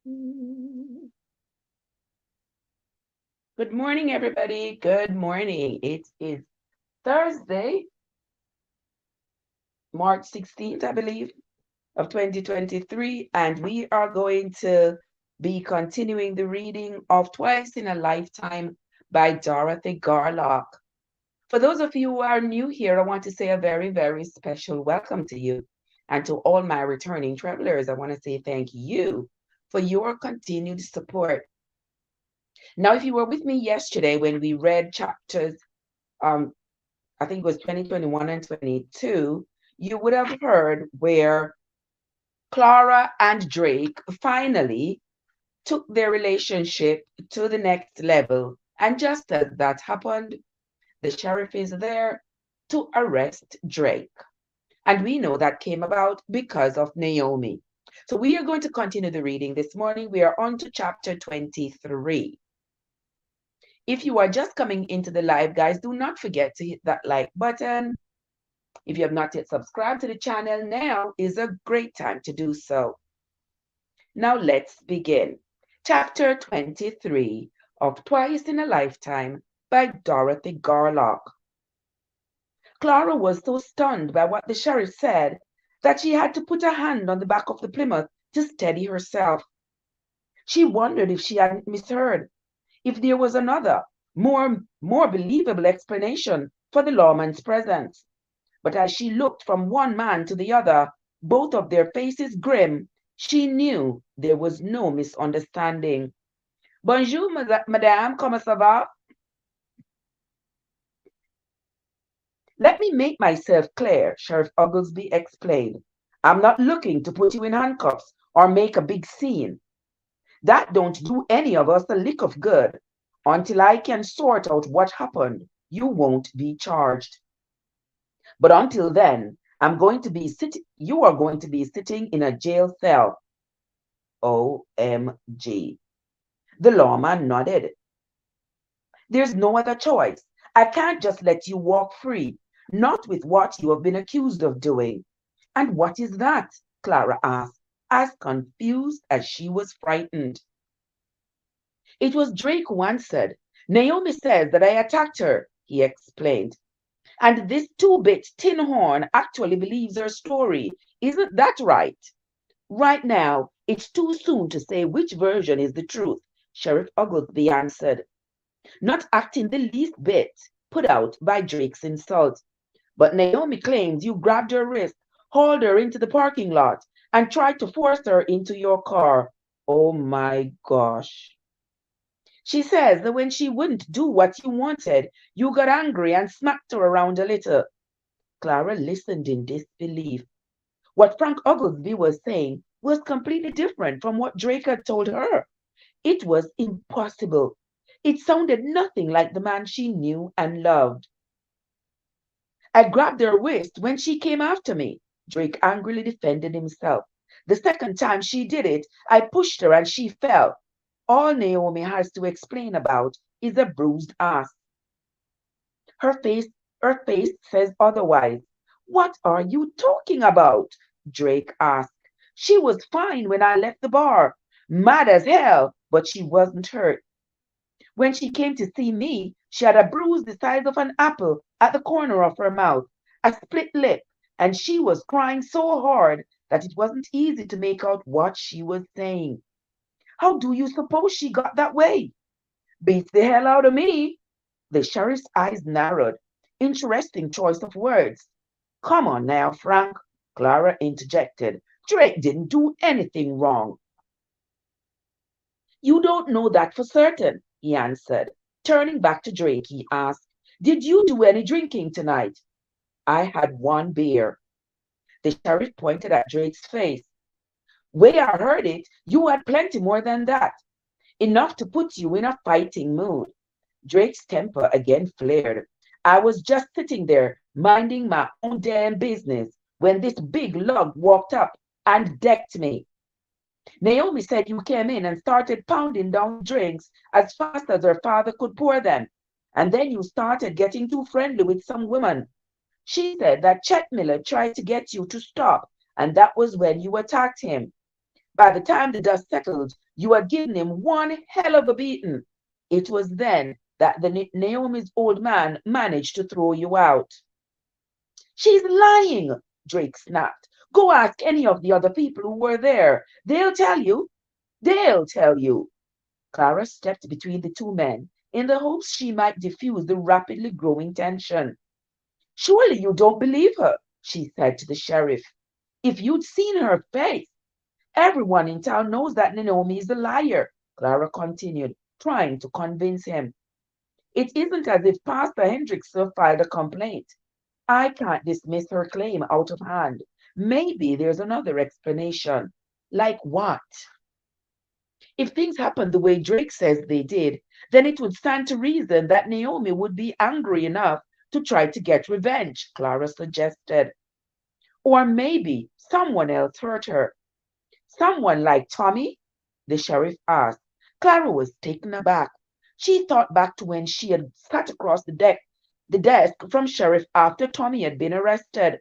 Good morning, everybody. Good morning. It is Thursday, March 16th, I believe, of 2023, and we are going to be continuing the reading of Twice in a Lifetime by Dorothy Garlock. For those of you who are new here, I want to say a very, very special welcome to you. And to all my returning travelers, I want to say thank you for your continued support. Now, if you were with me yesterday when we read chapters, um, I think it was 2021 and 22, you would have heard where Clara and Drake finally took their relationship to the next level. And just as that happened, the sheriff is there to arrest Drake. And we know that came about because of Naomi. So we are going to continue the reading this morning. We are on to chapter 23. If you are just coming into the live, guys, do not forget to hit that like button. If you have not yet subscribed to the channel, now is a great time to do so. Now let's begin. Chapter 23 of Twice in a Lifetime by Dorothy Garlock. Clara was so stunned by what the sheriff said that she had to put a hand on the back of the Plymouth to steady herself. She wondered if she hadn't misheard, if there was another, more believable explanation for the lawman's presence. But as she looked from one man to the other, both of their faces grim, she knew there was no misunderstanding. Bonjour, madame, comment ça va? Let me make myself clear, Sheriff Oglesby explained. I'm not looking to put you in handcuffs or make a big scene. That don't do any of us a lick of good. Until I can sort out what happened, you won't be charged. But until then, you are going to be sitting in a jail cell. OMG. The lawman nodded. There's no other choice. I can't just let you walk free, not with what you have been accused of doing. And what is that? Clara asked, as confused as she was frightened. It was Drake who answered. Naomi says that I attacked her, he explained. And this two-bit tin horn actually believes her story. Isn't that right? Right now, it's too soon to say which version is the truth, Sheriff Oglesby answered, not acting the least bit put out by Drake's insult. But Naomi claims you grabbed her wrist, hauled her into the parking lot, and tried to force her into your car. Oh my gosh. She says that when she wouldn't do what you wanted, you got angry and smacked her around a little. Clara listened in disbelief. What Frank Oglesby was saying was completely different from what Drake had told her. It was impossible. It sounded nothing like the man she knew and loved. I grabbed her wrist when she came after me, Drake angrily defended himself. The second time she did it, I pushed her and she fell. All Naomi has to explain about is a bruised ass. Her face, her face says otherwise. What are you talking about? Drake asked. She was fine when I left the bar, mad as hell, but she wasn't hurt. When she came to see me, she had a bruise the size of an apple at the corner of her mouth, a split lip, and she was crying so hard that it wasn't easy to make out what she was saying. How do you suppose she got that way? Beats the hell out of me. The sheriff's eyes narrowed. Interesting choice of words. Come on now, Frank, Clara interjected. Drake didn't do anything wrong. You don't know that for certain, he answered. Turning back to Drake, he asked, did you do any drinking tonight? I had one beer. The sheriff pointed at Drake's face. Way I heard it, you had plenty more than that. Enough to put you in a fighting mood. Drake's temper again flared. I was just sitting there, minding my own damn business, when this big lug walked up and decked me. Naomi said you came in and started pounding down drinks as fast as her father could pour them. And then you started getting too friendly with some woman. She said that Chet Miller tried to get you to stop, and that was when you attacked him. By the time the dust settled, you had given him one hell of a beating. It was then that Naomi's old man managed to throw you out. She's lying, Drake snapped. Go ask any of the other people who were there. They'll tell you. They'll tell you. Clara stepped between the two men in the hopes she might diffuse the rapidly growing tension. Surely you don't believe her, she said to the sheriff. If you'd seen her face. Everyone in town knows that Naomi is a liar, Clara continued, trying to convince him. It isn't as if Pastor Hendrickson filed a complaint. I can't dismiss her claim out of hand. Maybe there's another explanation. Like what? If things happened the way Drake says they did, then it would stand to reason that Naomi would be angry enough to try to get revenge, Clara suggested. Or maybe someone else hurt her. Someone like Tommy? The sheriff asked. Clara was taken aback. She thought back to when she had sat across the desk from sheriff after Tommy had been arrested.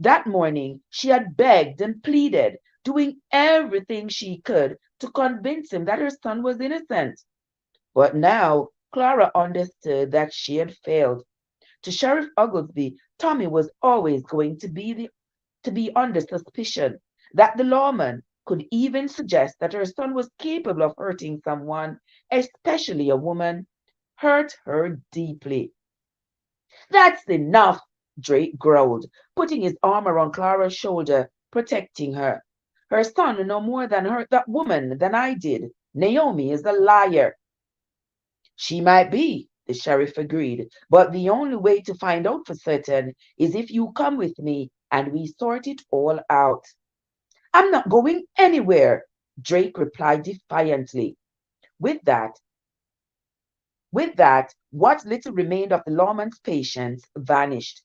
That morning, she had begged and pleaded, doing everything she could to convince him that her son was innocent. But now, Clara understood that she had failed. To Sheriff Oglesby, Tommy was always going to be under suspicion. That the lawman could even suggest that her son was capable of hurting someone, especially a woman, hurt her deeply. That's enough, Drake growled, putting his arm around Clara's shoulder, protecting her. Her son no more than hurt that woman than I did. Naomi is a liar. She might be, the sheriff agreed, but the only way to find out for certain is if you come with me and we sort it all out. I'm not going anywhere, Drake replied defiantly. With that, what little remained of the lawman's patience vanished.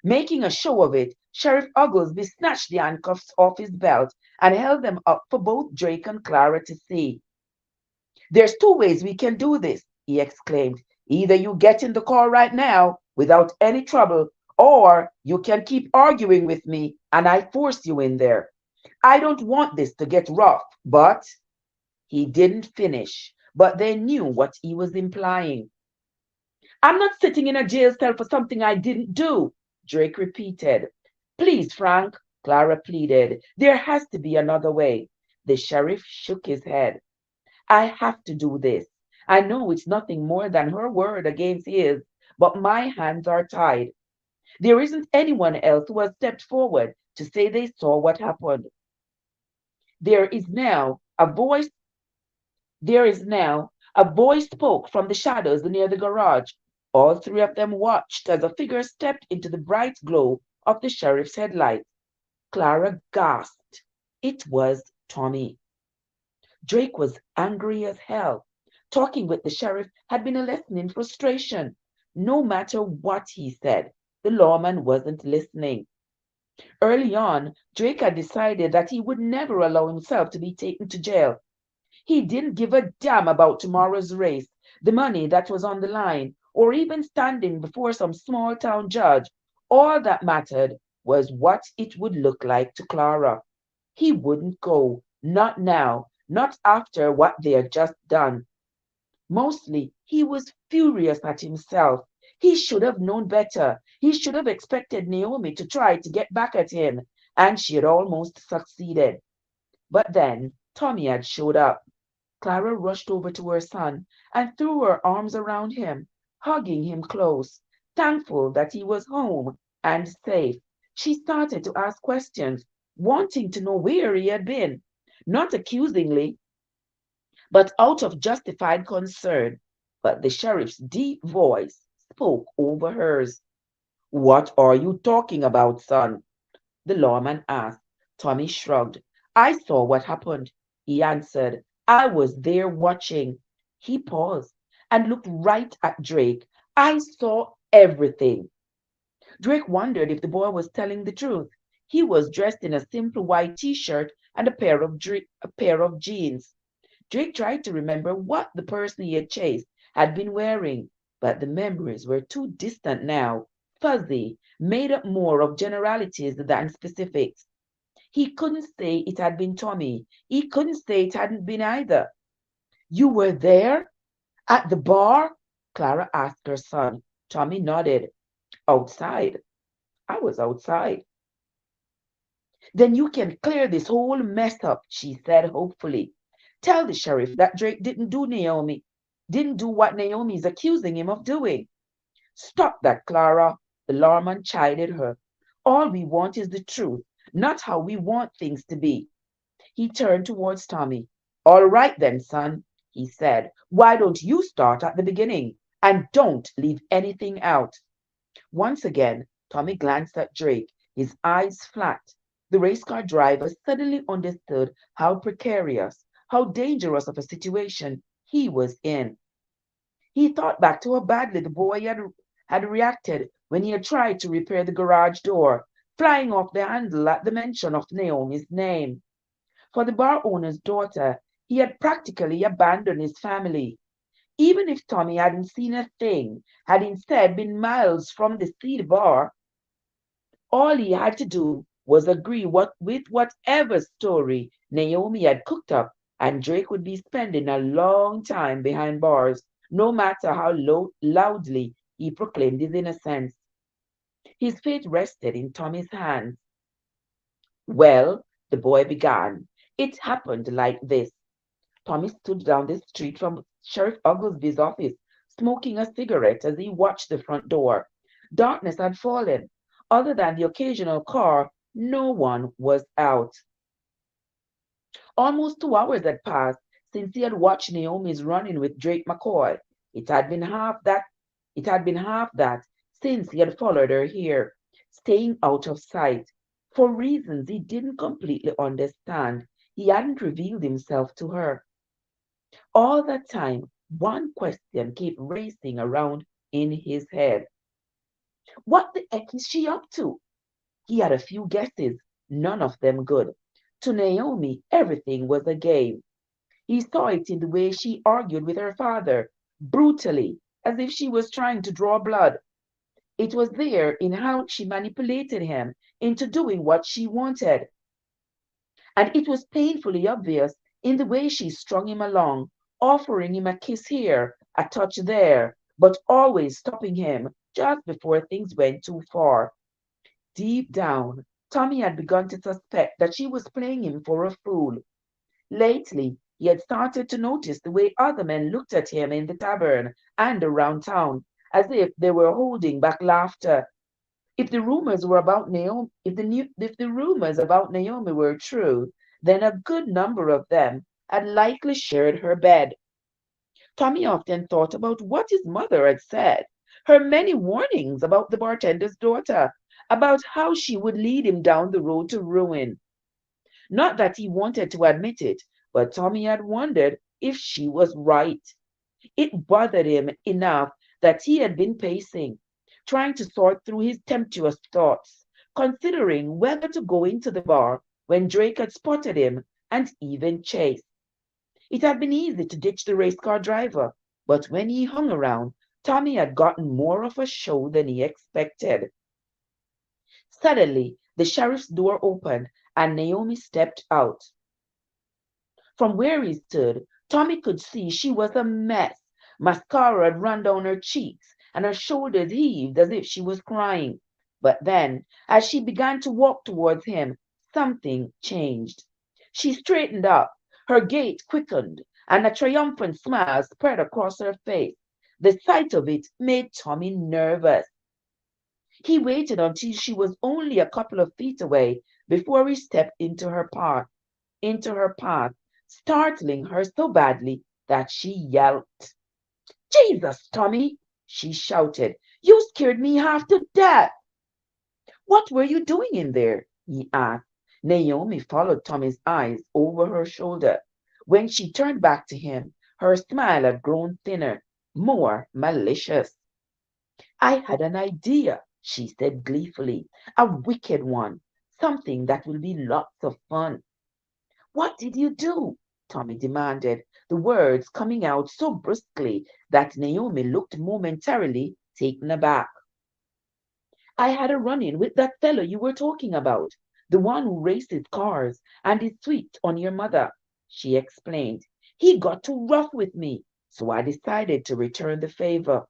Making a show of it, Sheriff Oglesby snatched the handcuffs off his belt and held them up for both Drake and Clara to see. There's two ways we can do this, he exclaimed. Either you get in the car right now without any trouble, or you can keep arguing with me and I force you in there. I don't want this to get rough, but he didn't finish, but they knew what he was implying. I'm not sitting in a jail cell for something I didn't do, Drake repeated. Please, Frank, Clara pleaded. There has to be another way. The sheriff shook his head. I have to do this. I know it's nothing more than her word against his, but my hands are tied. There isn't anyone else who has stepped forward to say they saw what happened. There is now a voice spoke from the shadows near the garage. All three of them watched as a figure stepped into the bright glow of the sheriff's headlights. Clara gasped. It was Tommy. Drake was angry as hell. Talking with the sheriff had been a lesson in frustration. No matter what he said, the lawman wasn't listening. Early on, Drake had decided that he would never allow himself to be taken to jail. He didn't give a damn about tomorrow's race, the money that was on the line, or even standing before some small town judge. All that mattered was what it would look like to Clara. He wouldn't go, not now, not after what they had just done. Mostly, he was furious at himself. He should have known better. He should have expected Naomi to try to get back at him, and she had almost succeeded. But then Tommy had showed up. Clara rushed over to her son and threw her arms around him, hugging him close, thankful that he was home and safe. She started to ask questions, wanting to know where he had been, not accusingly, but out of justified concern. But the sheriff's deep voice spoke over hers. What are you talking about, son? The lawman asked. Tommy shrugged. I saw what happened, he answered. I was there watching. He paused and looked right at Drake. I saw everything. Drake wondered if the boy was telling the truth. He was dressed in a simple white t-shirt and a pair of jeans. Drake tried to remember what the person he had chased had been wearing, but the memories were too distant now, fuzzy, made up more of generalities than specifics. He couldn't say it had been Tommy. He couldn't say it hadn't been either. You were there? At the bar? Clara asked her son. Tommy nodded. Outside. I was outside. Then you can clear this whole mess up, she said hopefully. Tell the sheriff that Drake didn't do what Naomi is accusing him of doing. Stop that, Clara, the lawman chided her. All we want is the truth, not how we want things to be. He turned towards Tommy. All right then, son, he said. Why don't you start at the beginning? And don't leave anything out. Once again, Tommy glanced at Drake, his eyes flat. The race car driver suddenly understood how precarious, how dangerous of a situation he was in. He thought back to how badly the boy had reacted when he had tried to repair the garage door, flying off the handle at the mention of Naomi's name. For the bar owner's daughter, he had practically abandoned his family. Even if Tommy hadn't seen a thing, had instead been miles from the seed bar, all he had to do was agree with whatever story Naomi had cooked up, and Drake would be spending a long time behind bars, no matter how loudly he proclaimed his innocence. His fate rested in Tommy's hands. Well, the boy began. It happened like this. Tommy stood down the street from Sheriff Oglesby's office, smoking a cigarette as he watched the front door. Darkness had fallen. Other than the occasional car, no one was out. Almost 2 hours had passed since he had watched Naomi's run-in with Drake McCoy. It had been half that. It had been half that since he had followed her here, staying out of sight. For reasons he didn't completely understand, he hadn't revealed himself to her. All that time, one question kept racing around in his head. What the heck is she up to? He had a few guesses, none of them good. To Naomi, everything was a game. He saw it in the way she argued with her father, brutally, as if she was trying to draw blood. It was there in how she manipulated him into doing what she wanted. And it was painfully obvious in the way she strung him along, offering him a kiss here, a touch there, but always stopping him just before things went too far. Deep down, Tommy had begun to suspect that she was playing him for a fool. Lately, he had started to notice the way other men looked at him in the tavern and around town, as if they were holding back laughter. If the rumors were about Naomi, if the rumors about Naomi were true, then a good number of them had likely shared her bed. Tommy often thought about what his mother had said, her many warnings about the bartender's daughter, about how she would lead him down the road to ruin. Not that he wanted to admit it, but Tommy had wondered if she was right. It bothered him enough that he had been pacing, trying to sort through his tempestuous thoughts, considering whether to go into the bar when Drake had spotted him and even chased. It had been easy to ditch the race car driver, but when he hung around, Tommy had gotten more of a show than he expected. Suddenly, the sheriff's door opened and Naomi stepped out. From where he stood, Tommy could see she was a mess. Mascara had run down her cheeks and her shoulders heaved as if she was crying. But then, as she began to walk towards him, something changed. She straightened up, her gait quickened, and a triumphant smile spread across her face. The sight of it made Tommy nervous. He waited until she was only a couple of feet away before he stepped into her path, startling her so badly that she yelped. Jesus, Tommy, she shouted, you scared me half to death. What were you doing in there? He asked. Naomi followed Tommy's eyes over her shoulder. When she turned back to him, her smile had grown thinner, more malicious. I had an idea, she said gleefully, a wicked one, something that will be lots of fun. What did you do? Tommy demanded, the words coming out so brusquely that Naomi looked momentarily taken aback. I had a run-in with that fellow you were talking about. The one who races cars and is sweet on your mother, she explained. He got too rough with me, so I decided to return the favor.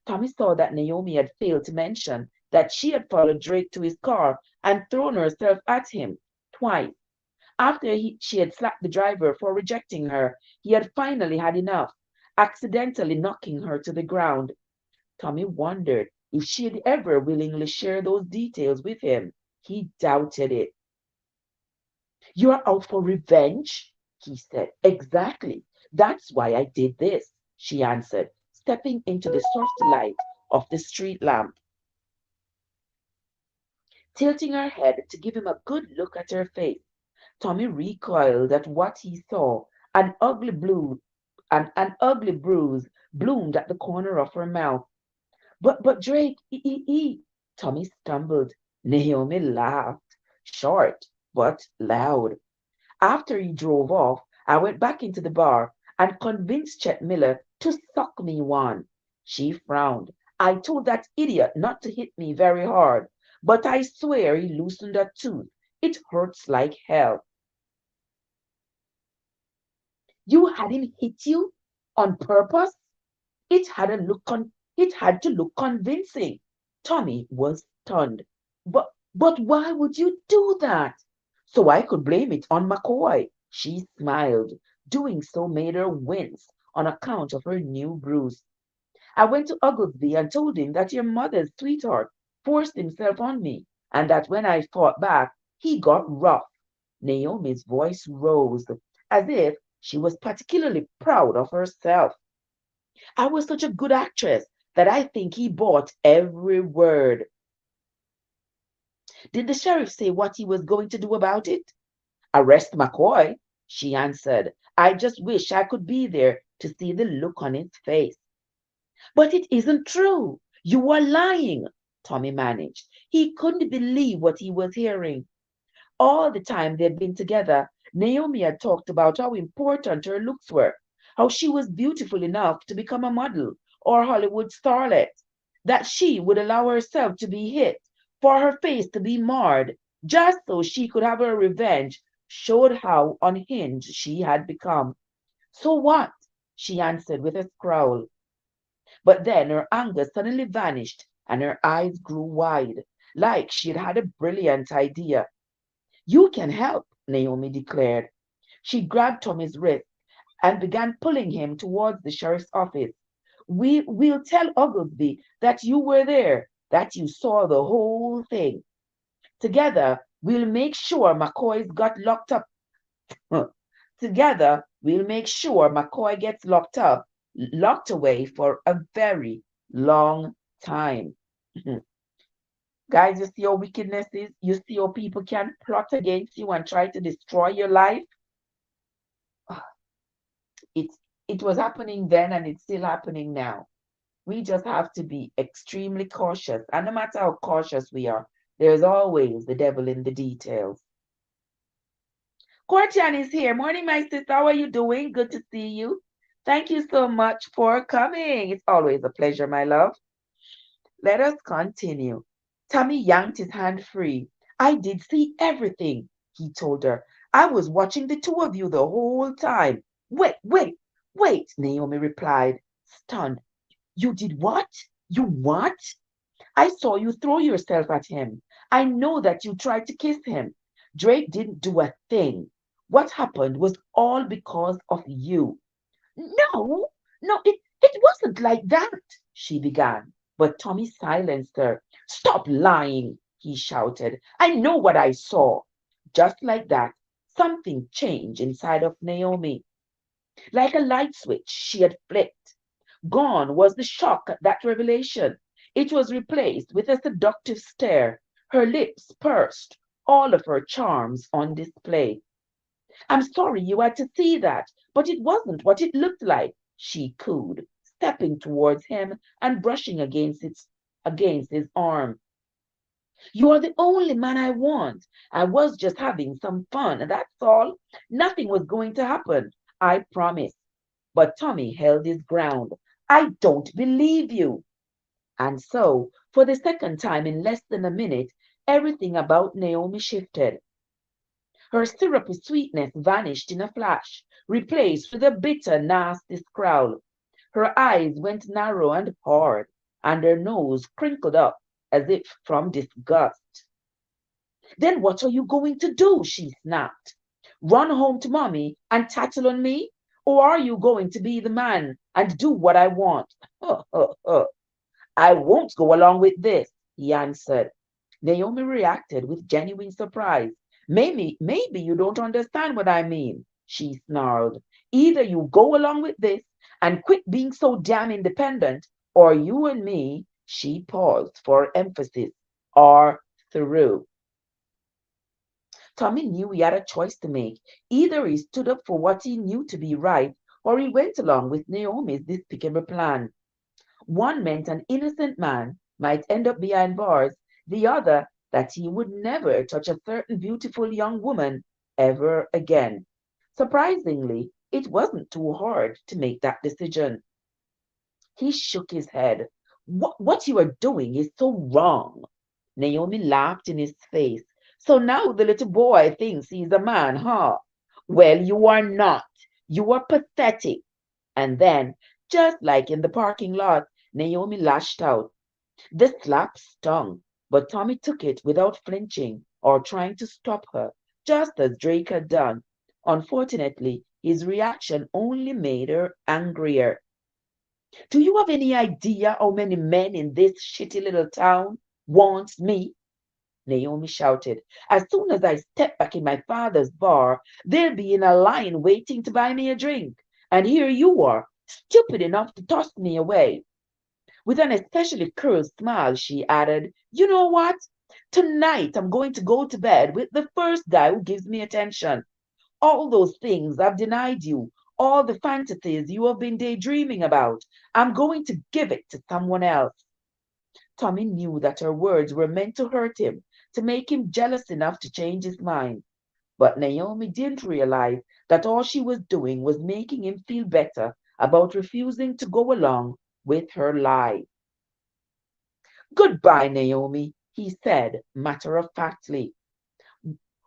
Tommy saw that Naomi had failed to mention that she had followed Drake to his car and thrown herself at him twice. After she had slapped the driver for rejecting her, he had finally had enough, accidentally knocking her to the ground. Tommy wondered if she had ever willingly shared those details with him. He doubted it. "You're out for revenge?" he said. "Exactly. That's why I did this," she answered, stepping into the soft light of the street lamp. Tilting her head to give him a good look at her face, Tommy recoiled at what he saw. An ugly bruise bloomed at the corner of her mouth. But Drake, Tommy stumbled. Naomi laughed, short but loud. After he drove off, I went back into the bar and convinced Chet Miller to suck me one. She frowned. I told that idiot not to hit me very hard, but I swear he loosened a tooth. It hurts like hell. You had him hit you on purpose? It had a look con- it had to look convincing. Tommy was stunned. But why would you do that? So I could blame it on McCoy. She smiled. Doing so made her wince on account of her new bruise. I went to Oglesby and told him that your mother's sweetheart forced himself on me, and that when I fought back, he got rough. Naomi's voice rose, as if she was particularly proud of herself. I was such a good actress that I think he bought every word. Did the sheriff say what he was going to do about it? Arrest McCoy, she answered. I just wish I could be there to see the look on his face. But it isn't true. You are lying, Tommy managed. He couldn't believe what he was hearing. All the time they'd been together, Naomi had talked about how important her looks were, how she was beautiful enough to become a model or Hollywood starlet, that she would allow herself to be hit, for her face to be marred, just so she could have her revenge, showed how unhinged she had become. So what? She answered with a scowl. But then her anger suddenly vanished and her eyes grew wide, like she'd had a brilliant idea. You can help, Naomi declared. She grabbed Tommy's wrist and began pulling him towards the sheriff's office. We'll tell Oglesby that you were there, that you saw the whole thing. Together, we'll make sure McCoy's got locked up. Together, we'll make sure McCoy gets locked away for a very long time. Guys, you see how wickedness is? You see how people can plot against you and try to destroy your life? It, it was happening then and it's still happening now. We just have to be extremely cautious. And no matter how cautious we are, there's always the devil in the details. Courtian is here. Morning, my sister. How are you doing? Good to see you. Thank you so much for coming. It's always a pleasure, my love. Let us continue. Tommy yanked his hand free. I did see everything, he told her. I was watching the two of you the whole time. Wait, Naomi replied, stunned. You did what? You what? I saw you throw yourself at him. I know that you tried to kiss him. Drake didn't do a thing. What happened was all because of you. No, it wasn't like that, she began. But Tommy silenced her. Stop lying, he shouted. I know what I saw. Just like that, something changed inside of Naomi. Like a light switch she had flicked. Gone was the shock at that revelation. It was replaced with a seductive stare, her lips pursed, all of her charms on display. I'm sorry you had to see that, but it wasn't what it looked like, she cooed, stepping towards him and brushing against his arm. You are the only man I want. I was just having some fun, that's all. Nothing was going to happen, I promise. But Tommy held his ground. I don't believe you. And so, for the second time in less than a minute, Everything about Naomi shifted. Her syrupy sweetness vanished in a flash, replaced with a bitter, nasty scowl. Her eyes went narrow and hard, and her nose crinkled up as if from disgust. Then what are you going to do? She snapped. Run home to mommy and tattle on me? Or are you going to be the man and do what I want? I won't go along with this, he answered. Naomi reacted with genuine surprise. Maybe you don't understand what I mean, she snarled. Either you go along with this and quit being so damn independent, or you and me, she paused for emphasis, are through. Tommy knew he had a choice to make. Either he stood up for what he knew to be right, or he went along with Naomi's despicable plan. One meant an innocent man might end up behind bars, the other that he would never touch a certain beautiful young woman ever again. Surprisingly, it wasn't too hard to make that decision. He shook his head. What you are doing is so wrong. Naomi laughed in his face. So now the little boy thinks he's a man, huh? Well, you are not. You are pathetic. And then, just like in the parking lot, Naomi lashed out. The slap stung, but Tommy took it without flinching or trying to stop her, just as Drake had done. Unfortunately, his reaction only made her angrier. Do you have any idea how many men in this shitty little town wants me? Naomi shouted. As soon as I step back in my father's bar, they'll be in a line waiting to buy me a drink. And here you are, stupid enough to toss me away. With an especially cruel smile, she added, You know what? Tonight I'm going to go to bed with the first guy who gives me attention. All those things I've denied you, all the fantasies you have been daydreaming about, I'm going to give it to someone else. Tommy knew that her words were meant to hurt him, to make him jealous enough to change his mind. But Naomi didn't realize that all she was doing was making him feel better about refusing to go along with her lie. Goodbye, Naomi, he said matter-of-factly.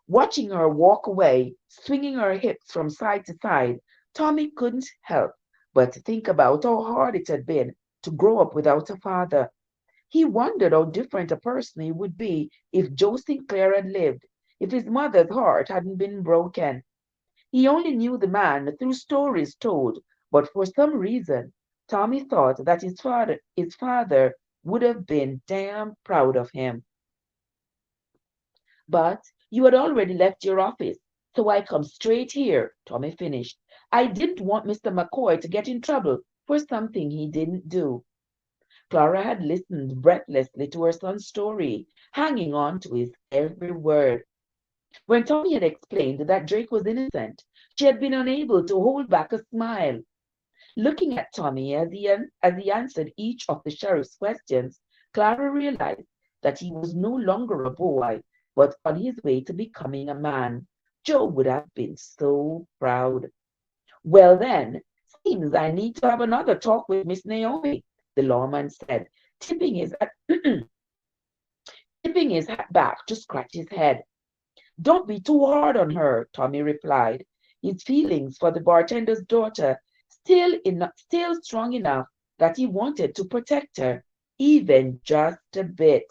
Watching her walk away, swinging her hips from side to side, Tommy couldn't help but think about how hard it had been to grow up without a father. He wondered how different a person he would be if Joe Sinclair had lived, if his mother's heart hadn't been broken. He only knew the man through stories told, but for some reason, Tommy thought that his father would have been damn proud of him. But you had already left your office, so I come straight here, Tommy finished. I didn't want Mr. McCoy to get in trouble for something he didn't do. Clara had listened breathlessly to her son's story, hanging on to his every word. When Tommy had explained that Drake was innocent, she had been unable to hold back a smile. Looking at Tommy as he answered each of the sheriff's questions, Clara realized that he was no longer a boy, but on his way to becoming a man. Joe would have been so proud. Well, then, seems I need to have another talk with Miss Naomi, the lawman said, tipping his, tipping his hat back to scratch his head. Don't be too hard on her, Tommy replied, his feelings for the bartender's daughter still strong enough that he wanted to protect her, even just a bit.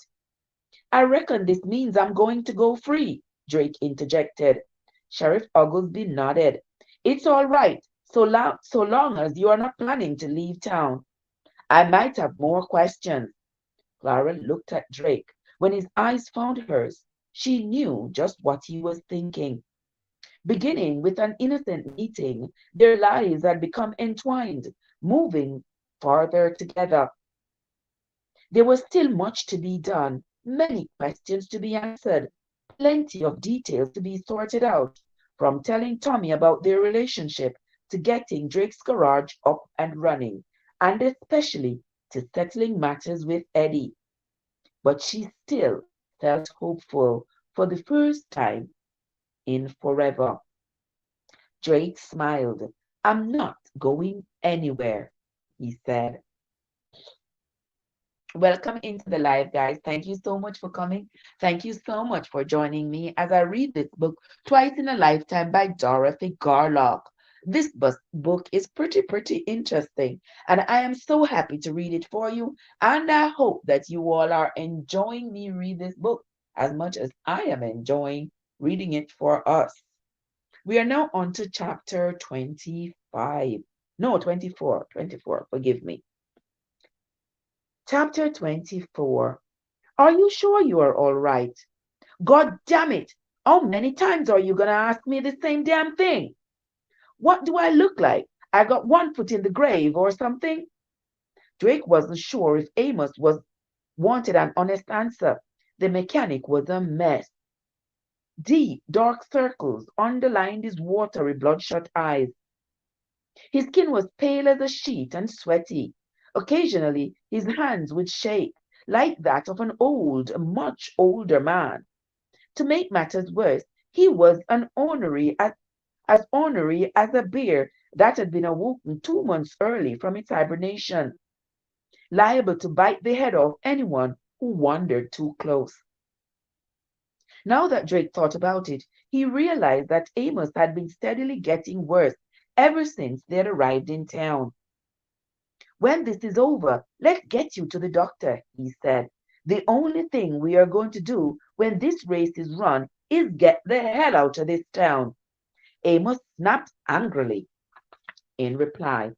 I reckon this means I'm going to go free, Drake interjected. Sheriff Oglesby nodded. It's all right, so long as you are not planning to leave town. I might have more questions. Clara looked at Drake. When his eyes found hers, she knew just what he was thinking. Beginning with an innocent meeting, their lives had become entwined, moving farther together. There was still much to be done, many questions to be answered, plenty of details to be sorted out, from telling Tommy about their relationship to getting Drake's garage up and running, and especially to settling matters with Eddie. But she still felt hopeful for the first time in forever. Drake smiled. I'm not going anywhere, he said. Welcome into the live, guys. Thank you so much for coming. Thank you so much for joining me as I read this book, Twice in a Lifetime by Dorothy Garlock. This book is pretty interesting, and I am so happy to read it for you. And I hope that you all are enjoying me read this book as much as I am enjoying reading it for us. We are now on to chapter 25. No, 24. 24, forgive me. Chapter 24. Are you sure you are all right? God damn it! How many times are you gonna ask me the same damn thing? What do I look like? I got one foot in the grave or something? Drake wasn't sure if Amos wanted an honest answer. The mechanic was a mess. Deep, dark circles underlined his watery, bloodshot eyes. His skin was pale as a sheet and sweaty. Occasionally, his hands would shake, like that of an old, much older man. To make matters worse, he was as ornery as a bear that had been awoken 2 months early from its hibernation, liable to bite the head off anyone who wandered too close. Now that Drake thought about it, he realized that Amos had been steadily getting worse ever since they had arrived in town. When this is over, let's get you to the doctor, he said. The only thing we are going to do when this race is run is get the hell out of this town. Amos snapped angrily. In reply,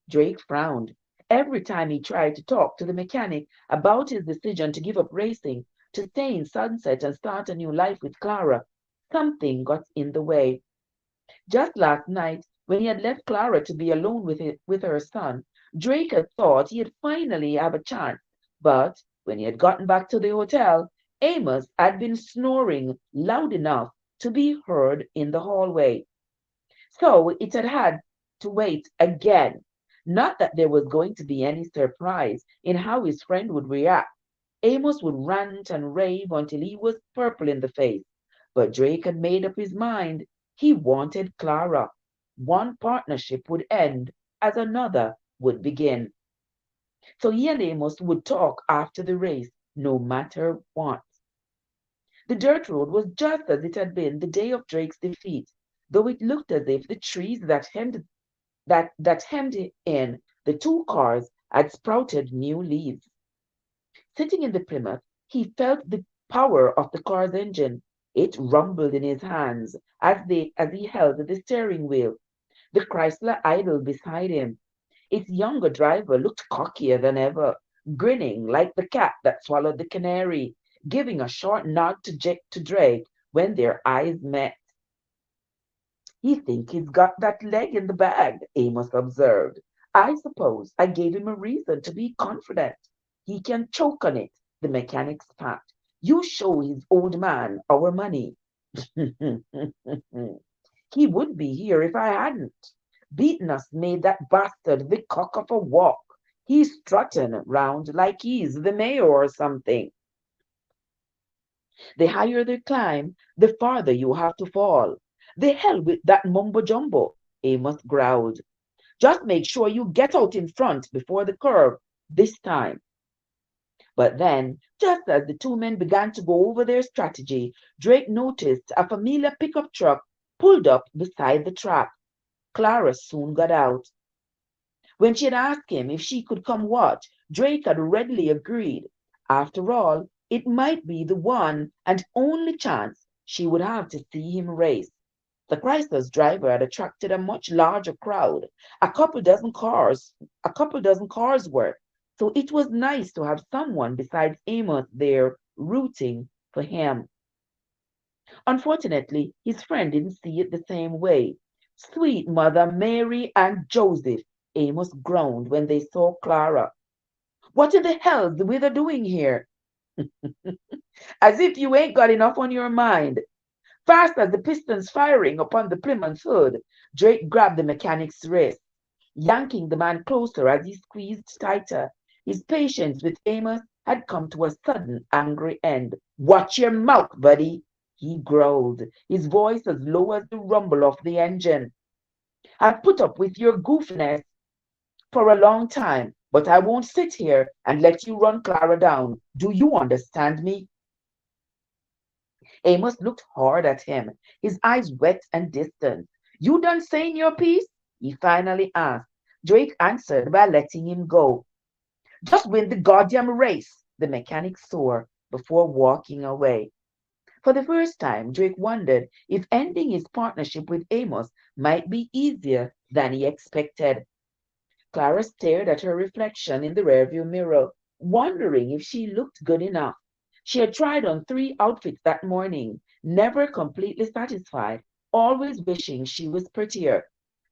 Drake frowned. Every time he tried to talk to the mechanic about his decision to give up racing, to stay in Sunset and start a new life with Clara, something got in the way. Just last night, when he had left Clara to be alone with her son, Drake had thought he'd finally have a chance. But when he had gotten back to the hotel, Amos had been snoring loud enough to be heard in the hallway. So it had to wait again. Not that there was going to be any surprise in how his friend would react. Amos would rant and rave until he was purple in the face. But Drake had made up his mind. He wanted Clara. One partnership would end as another would begin. So he and Amos would talk after the race, no matter what. The dirt road was just as it had been the day of Drake's defeat, though it looked as if the trees that hemmed in the two cars had sprouted new leaves. Sitting in the Plymouth, he felt the power of the car's engine. It rumbled in his hands as he held the steering wheel. The Chrysler idled beside him. Its younger driver looked cockier than ever, grinning like the cat that swallowed the canary, giving a short nod to Drake when their eyes met. He think he's got that leg in the bag, Amos observed. I suppose I gave him a reason to be confident. He can choke on it, the mechanic spat. You show his old man our money. He would be here if I hadn't. Beating us made that bastard the cock of a walk. He's strutting round like he's the mayor or something. The higher they climb, the farther you have to fall. The hell with that mumbo jumbo, Amos growled. Just make sure you get out in front before the curve this time. But then, just as the two men began to go over their strategy, Drake noticed a familiar pickup truck pulled up beside the track. Clara soon got out. When she had asked him if she could come watch, Drake had readily agreed. After all, it might be the one and only chance she would have to see him race. The Chrysler's driver had attracted a much larger crowd, a couple dozen cars worth. So it was nice to have someone besides Amos there rooting for him. Unfortunately, his friend didn't see it the same way. Sweet Mother Mary and Joseph, Amos groaned when they saw Clara. What in the hell's the weather doing here? As if you ain't got enough on your mind. Fast as the pistons firing upon the Plymouth hood, Drake grabbed the mechanic's wrist, yanking the man closer as he squeezed tighter. His patience with Amos had come to a sudden angry end. Watch your mouth, buddy, he growled, his voice as low as the rumble of the engine. I've put up with your goofiness for a long time, But I won't sit here and let you run Clara down. Do you understand me? Amos looked hard at him, his eyes wet and distant. You done saying your piece? He finally asked. Drake answered by letting him go. Just win the goddamn race, the mechanic swore before walking away. For the first time, Drake wondered if ending his partnership with Amos might be easier than he expected. Clara stared at her reflection in the rearview mirror, wondering if she looked good enough. She had tried on 3 outfits that morning, never completely satisfied, always wishing she was prettier.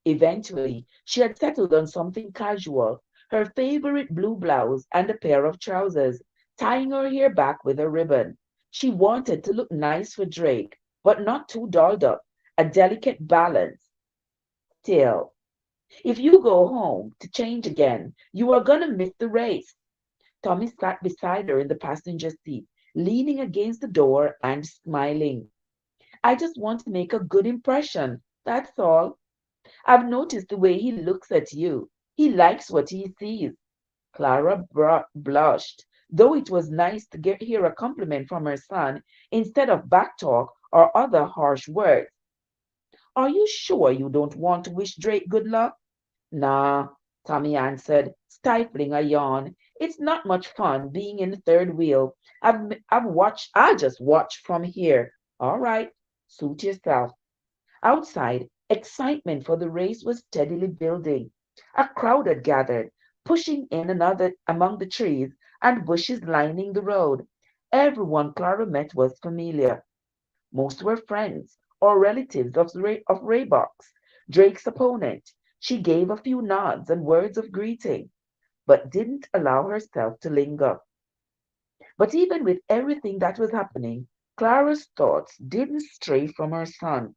Eventually, she had settled on something casual, her favorite blue blouse and a pair of trousers, tying her hair back with a ribbon. She wanted to look nice for Drake, but not too dolled up, a delicate balance. Still, if you go home to change again, you are gonna miss the race. Tommy sat beside her in the passenger seat, leaning against the door and smiling. I just want to make a good impression, that's all. I've noticed the way he looks at you. He likes what he sees. Clara blushed, though it was nice to hear a compliment from her son instead of backtalk or other harsh words. Are you sure you don't want to wish Drake good luck? Nah, Tommy answered, stifling a yawn. It's not much fun being in the third wheel. I just watch from here. All right, suit yourself. Outside, excitement for the race was steadily building. A crowd had gathered, pushing in another among the trees and bushes lining the road. Everyone Clara met was familiar. Most were friends or relatives of Raybox, Drake's opponent. She gave a few nods and words of greeting, but didn't allow herself to linger. But even with everything that was happening, Clara's thoughts didn't stray from her son.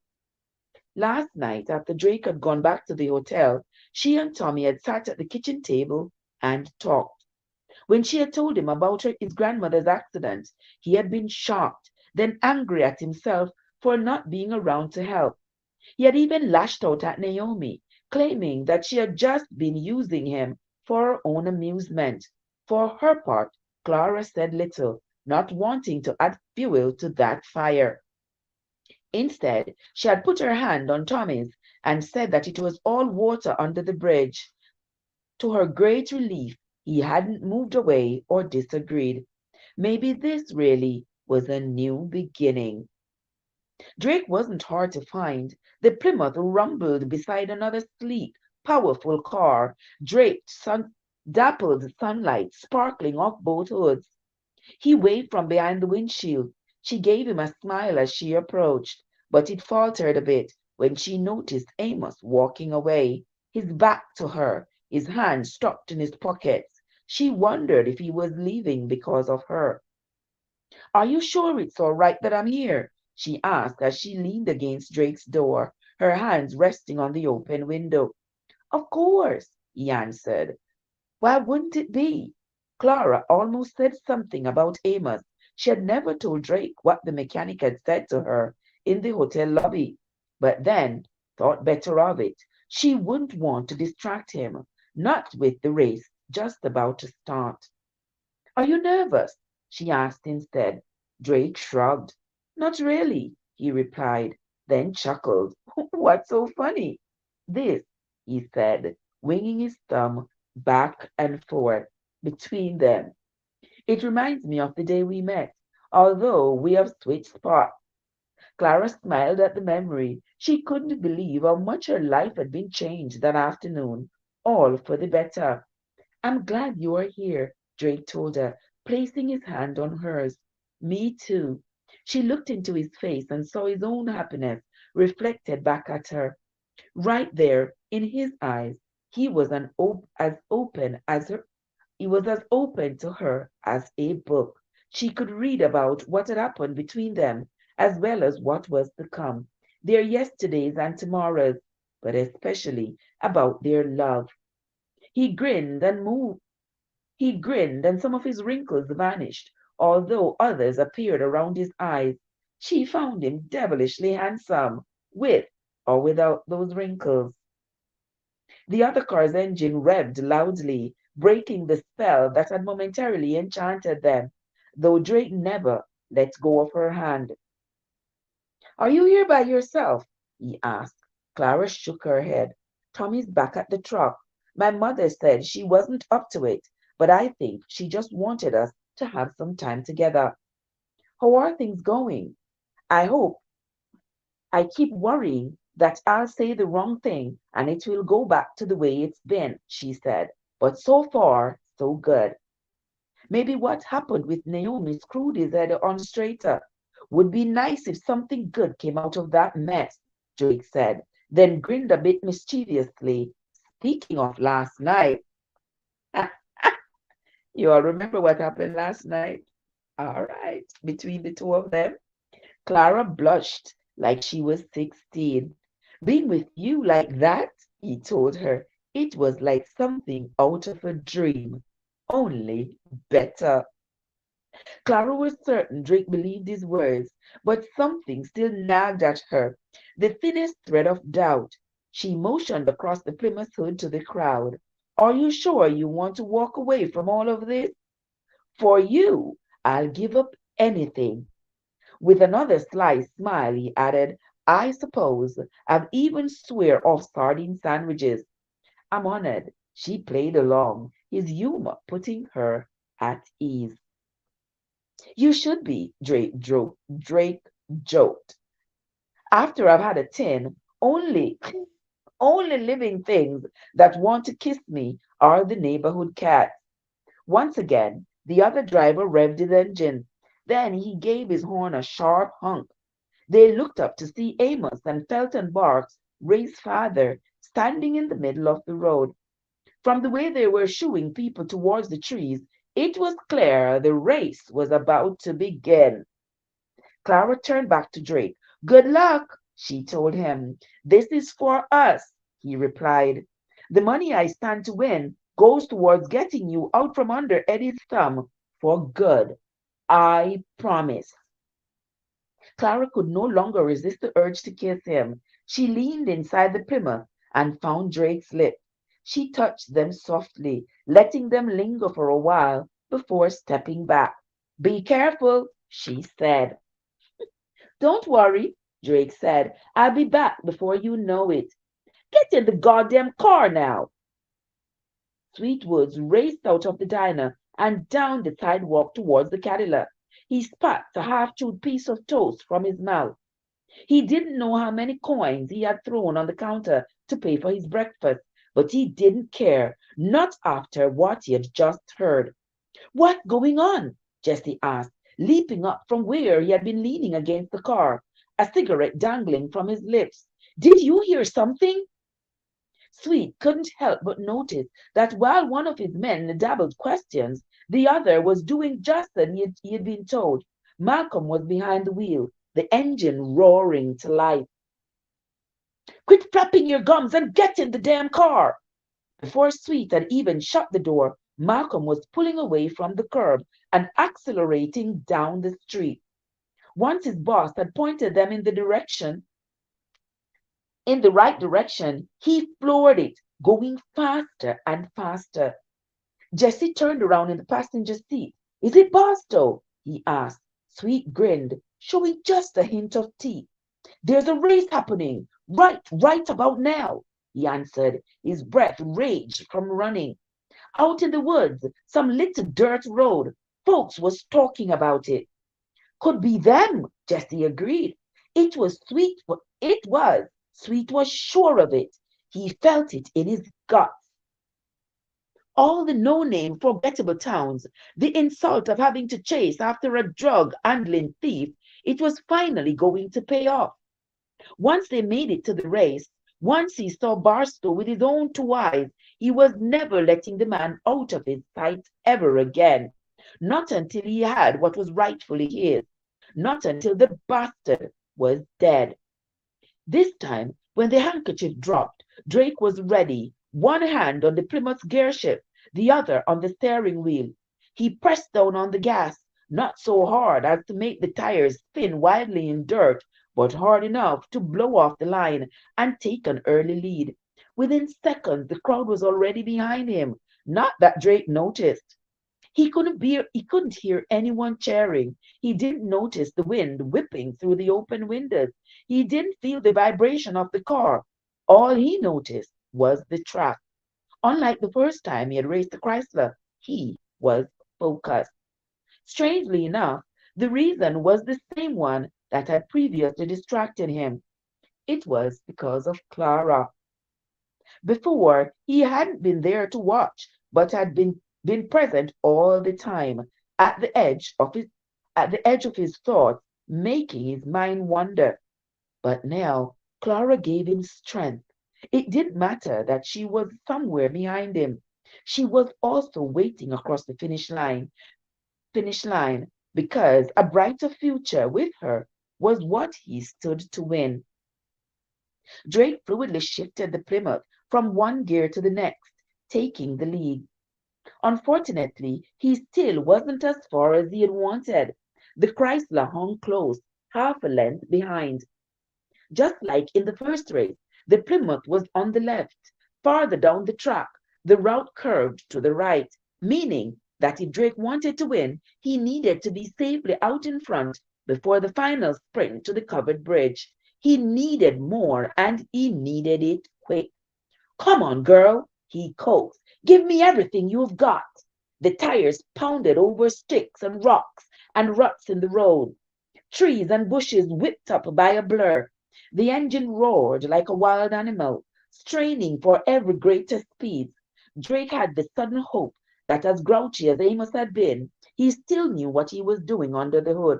Last night, after Drake had gone back to the hotel, she and Tommy had sat at the kitchen table and talked. When she had told him about his grandmother's accident, he had been shocked, then angry at himself for not being around to help. He had even lashed out at Naomi, claiming that she had just been using him for her own amusement. For her part, Clara said little, not wanting to add fuel to that fire. Instead, she had put her hand on Tommy's and said that it was all water under the bridge. To her great relief, he hadn't moved away or disagreed. Maybe this really was a new beginning. Drake wasn't hard to find. The Plymouth rumbled beside another sleek, powerful car, dappled sunlight sparkling off both hoods. He waved from behind the windshield. She gave him a smile as she approached, but it faltered a bit when she noticed Amos walking away, his back to her, his hands stuffed in his pockets. She wondered if he was leaving because of her. Are you sure it's all right that I'm here? She asked as she leaned against Drake's door, her hands resting on the open window. Of course, he answered. Why wouldn't it be? Clara almost said something about Amos. She had never told Drake what the mechanic had said to her in the hotel lobby, but then thought better of it. She wouldn't want to distract him, not with the race just about to start. Are you nervous? She asked instead. Drake shrugged. Not really, he replied, then chuckled. What's so funny? This, he said, winging his thumb back and forth between them. It reminds me of the day we met, although we have switched spots. Clara smiled at the memory. She couldn't believe how much her life had been changed that afternoon, all for the better. I'm glad you are here, Drake told her, placing his hand on hers. Me too. She looked into his face and saw his own happiness reflected back at her. Right there in his eyes, he was as open as her. He was as open to her as a book. She could read about what had happened between them, as well as what was to come, their yesterdays and tomorrows, but especially about their love. He grinned and moved. He grinned, and some of his wrinkles vanished, although others appeared around his eyes. She found him devilishly handsome, with or without those wrinkles. The other car's engine revved loudly, breaking the spell that had momentarily enchanted them, though Drake never let go of her hand. Are you here by yourself? He asked. Clara shook her head. Tommy's back at the truck. My mother said she wasn't up to it, but I think she just wanted us to have some time together. How are things going? I hope. I keep worrying that I'll say the wrong thing and it will go back to the way it's been, she said. But so far, so good. Maybe what happened with Naomi screwed his head on straighter. Would be nice if something good came out of that mess, Drake said, then grinned a bit mischievously. Speaking of last night, you all remember what happened last night? All right, between the two of them. Clara blushed like she was 16. Being with you like that, he told her, it was like something out of a dream, only better. Clara was certain Drake believed his words, but something still nagged at her, the thinnest thread of doubt. She motioned across the Plymouth hood to the crowd. Are you sure you want to walk away from all of this? For you, I'll give up anything. With another sly smile, he added, I suppose I've even swear off sardine sandwiches. I'm honored. She played along, his humor putting her at ease. You should be, Drake joked. After I've had a 10, only living things that want to kiss me are the neighborhood cats. Once again, the other driver revved his engine. Then he gave his horn a sharp honk. They looked up to see Amos and Felton Barks, Ray's father, standing in the middle of the road. From the way they were shooing people towards the trees, it was clear the race was about to begin. Clara turned back to Drake. Good luck, she told him. This is for us, he replied. The money I stand to win goes towards getting you out from under Eddie's thumb for good. I promise. Clara could no longer resist the urge to kiss him. She leaned inside the Plymouth and found Drake's lips. She touched them softly, letting them linger for a while before stepping back. Be careful, she said. Don't worry, Drake said. I'll be back before you know it. Get in the goddamn car now. Sweetwoods raced out of the diner and down the sidewalk towards the Cadillac. He spat a half-chewed piece of toast from his mouth. He didn't know how many coins he had thrown on the counter to pay for his breakfast, but he didn't care, not after what he had just heard. What's going on? Jesse asked, leaping up from where he had been leaning against the car, a cigarette dangling from his lips. Did you hear something? Sweet couldn't help but notice that while one of his men dabbled questions, the other was doing just as he had been told. Malcolm was behind the wheel, the engine roaring to life. Quit flapping your gums and get in the damn car! Before Sweet had even shut the door, Malcolm was pulling away from the curb and accelerating down the street. Once his boss had pointed them in the right direction, he floored it, going faster and faster. Jesse turned around in the passenger seat. Is it Barstow? He asked. Sweet grinned, showing just a hint of teeth. There's a race happening, right about now, he answered, his breath raged from running. Out in the woods, some little dirt road. Folks was talking about it. Could be them, Jesse agreed. It was Sweet. It was. Sweet was sure of it. He felt it in his guts. All the no-name forgettable towns, the insult of having to chase after a drug-handling thief, it was finally going to pay off. Once they made it to the race, once he saw Barstow with his own two eyes, he was never letting the man out of his sight ever again. Not until he had what was rightfully his. Not until the bastard was dead. This time, when the handkerchief dropped, Drake was ready, one hand on the Plymouth's gearshift, the other on the steering wheel. He pressed down on the gas, not so hard as to make the tires spin wildly in dirt, but hard enough to blow off the line and take an early lead. Within seconds, the crowd was already behind him. Not that Drake noticed. He couldn't hear anyone cheering. He didn't notice the wind whipping through the open windows. He didn't feel the vibration of the car. All he noticed was the track. Unlike the first time he had raced the Chrysler, he was focused. Strangely enough, the reason was the same one that had previously distracted him. It was because of Clara. Before, he hadn't been there to watch, but had been present all the time, at the edge of his at the edge of his thoughts, making his mind wander. But now Clara gave him strength. It didn't matter that she was somewhere behind him. She was also waiting across the finish line, because a brighter future with her was what he stood to win. Drake fluidly shifted the Plymouth from one gear to the next, taking the lead. Unfortunately, he still wasn't as far as he had wanted. The Chrysler hung close, half a length behind. Just like in the first race, the Plymouth was on the left. Farther down the track, the route curved to the right, meaning that if Drake wanted to win, he needed to be safely out in front before the final sprint to the covered bridge. He needed more, and he needed it quick. Come on, girl, he coaxed. Give me everything you've got. The tires pounded over sticks and rocks and ruts in the road. Trees and bushes whipped up by a blur. The engine roared like a wild animal, straining for ever greater speeds. Drake had the sudden hope that, as grouchy as Amos had been, he still knew what he was doing under the hood.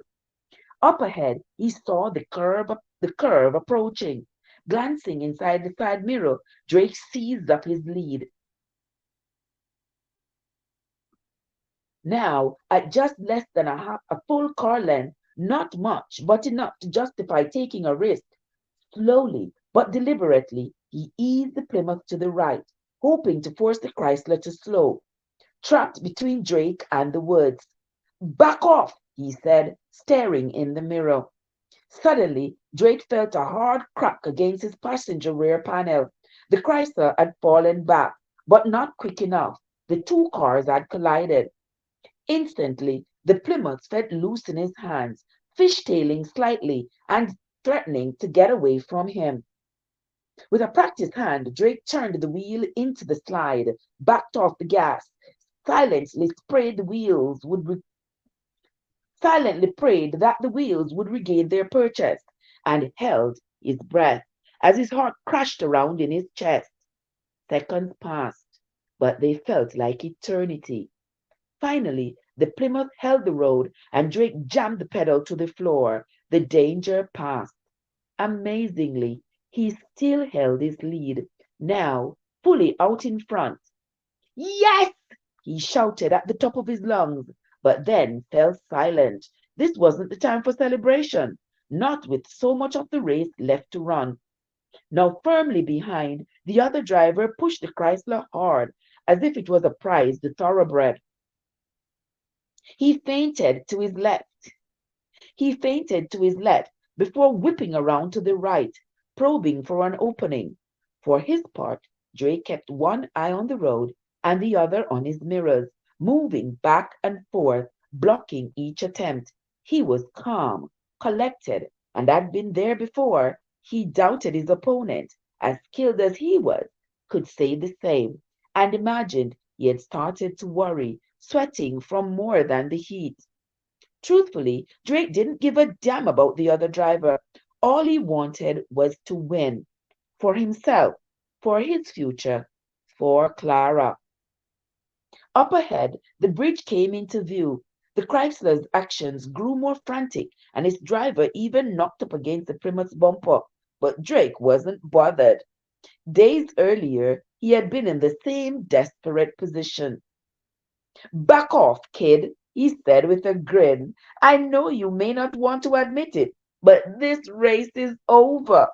Up ahead, he saw the curve approaching. Glancing inside the side mirror, Drake seized up his lead. Now, at just less than a full car length, not much, but enough to justify taking a risk. Slowly but deliberately, he eased the Plymouth to the right, hoping to force the Chrysler to slow, trapped between Drake and the woods. Back off, he said, staring in the mirror. Suddenly, Drake felt a hard crack against his passenger rear panel. The Chrysler had fallen back, but not quick enough. The two cars had collided. Instantly, the Plymouth felt loose in his hands, fishtailing slightly and threatening to get away from him. With a practiced hand, Drake turned the wheel into the slide, backed off the gas, silently sprayed the wheels would re- silently prayed that the wheels would regain their purchase, and held his breath as his heart crashed around in his chest. Seconds passed, but they felt like eternity. Finally, the Plymouth held the road and Drake jammed the pedal to the floor. The danger passed. Amazingly, he still held his lead, now fully out in front. Yes! He shouted at the top of his lungs, but then fell silent. This wasn't the time for celebration, not with so much of the race left to run. Now firmly behind, the other driver pushed the Chrysler hard, as if it was a prized thoroughbred. He fainted to his left. He fainted to his left before whipping around to the right, probing for an opening. For his part, Drake kept one eye on the road and the other on his mirrors, moving back and forth, blocking each attempt. He was calm, collected, and had been there before. He doubted his opponent, as skilled as he was, could say the same, and imagined he had started to worry, sweating from more than the heat. Truthfully, Drake didn't give a damn about the other driver. All he wanted was to win. For himself, for his future, for Clara. Up ahead, the bridge came into view. The Chrysler's actions grew more frantic, and its driver even knocked up against the Plymouth's bumper. But Drake wasn't bothered. Days earlier, he had been in the same desperate position. Back off, kid, he said with a grin. I know you may not want to admit it, but this race is over.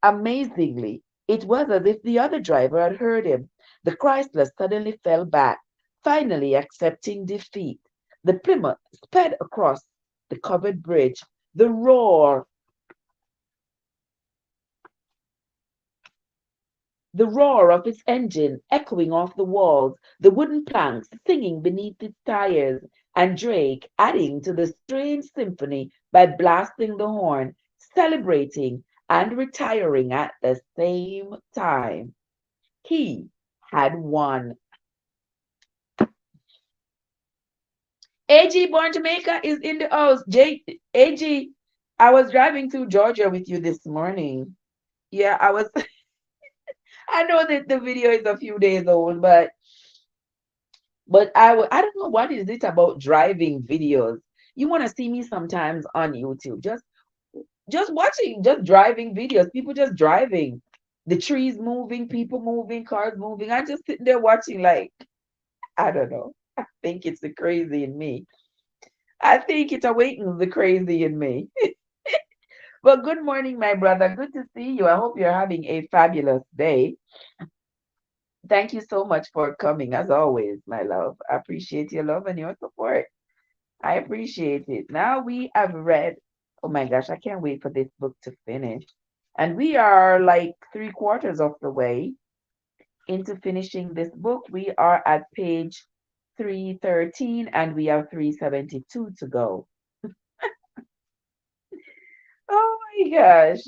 Amazingly, it was as if the other driver had heard him. The Chrysler suddenly fell back, finally accepting defeat. The Plymouth sped across the covered bridge. The roar the roar of its engine echoing off the walls, the wooden planks singing beneath its tires, and Drake adding to the strange symphony by blasting the horn, celebrating and retiring at the same time. He had won. AG Born Jamaica is in the house. AG, I was driving through Georgia with you this morning. Yeah, I was. I know that the video is a few days old, but I don't know what is it about driving videos. You want to see me sometimes on YouTube, just watching, just driving videos, people just driving, the trees moving, people moving, cars moving. I just sitting there watching, like, I don't know. I think it's the crazy in me. I think it awakens the crazy in me. Well, good morning, my brother. Good to see you. I hope you're having a fabulous day. Thank you so much for coming, as always, my love. I appreciate your love and your support. I appreciate it. Now we have read, oh my gosh, I can't wait for this book to finish. And we are like three-quarters of the way into finishing this book. We are at page 313 and we have 372 to go. Oh my gosh.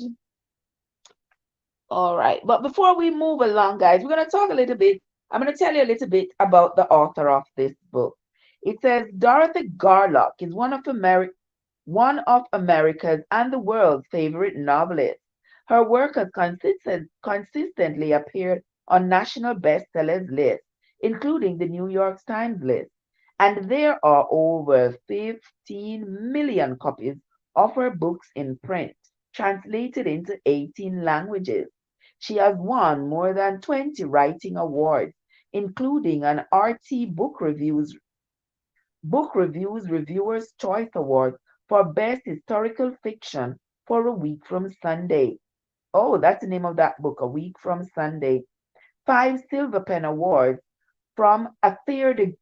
All right. But before we move along, guys, we're going to talk a little bit. I'm going to tell you a little bit about the author of this book. It says Dorothy Garlock is one of America's and the world's favorite novelists. Her work has consistently appeared on national bestsellers lists, including the New York Times list. And there are over 15 million copies of her books in print, translated into 18 languages. She has won more than 20 writing awards, including an RT Reviewers' Choice Award for Best Historical Fiction for A Week from Sunday. Oh, that's the name of that book, A Week from Sunday. 5 Silver Pen Awards from Affaire de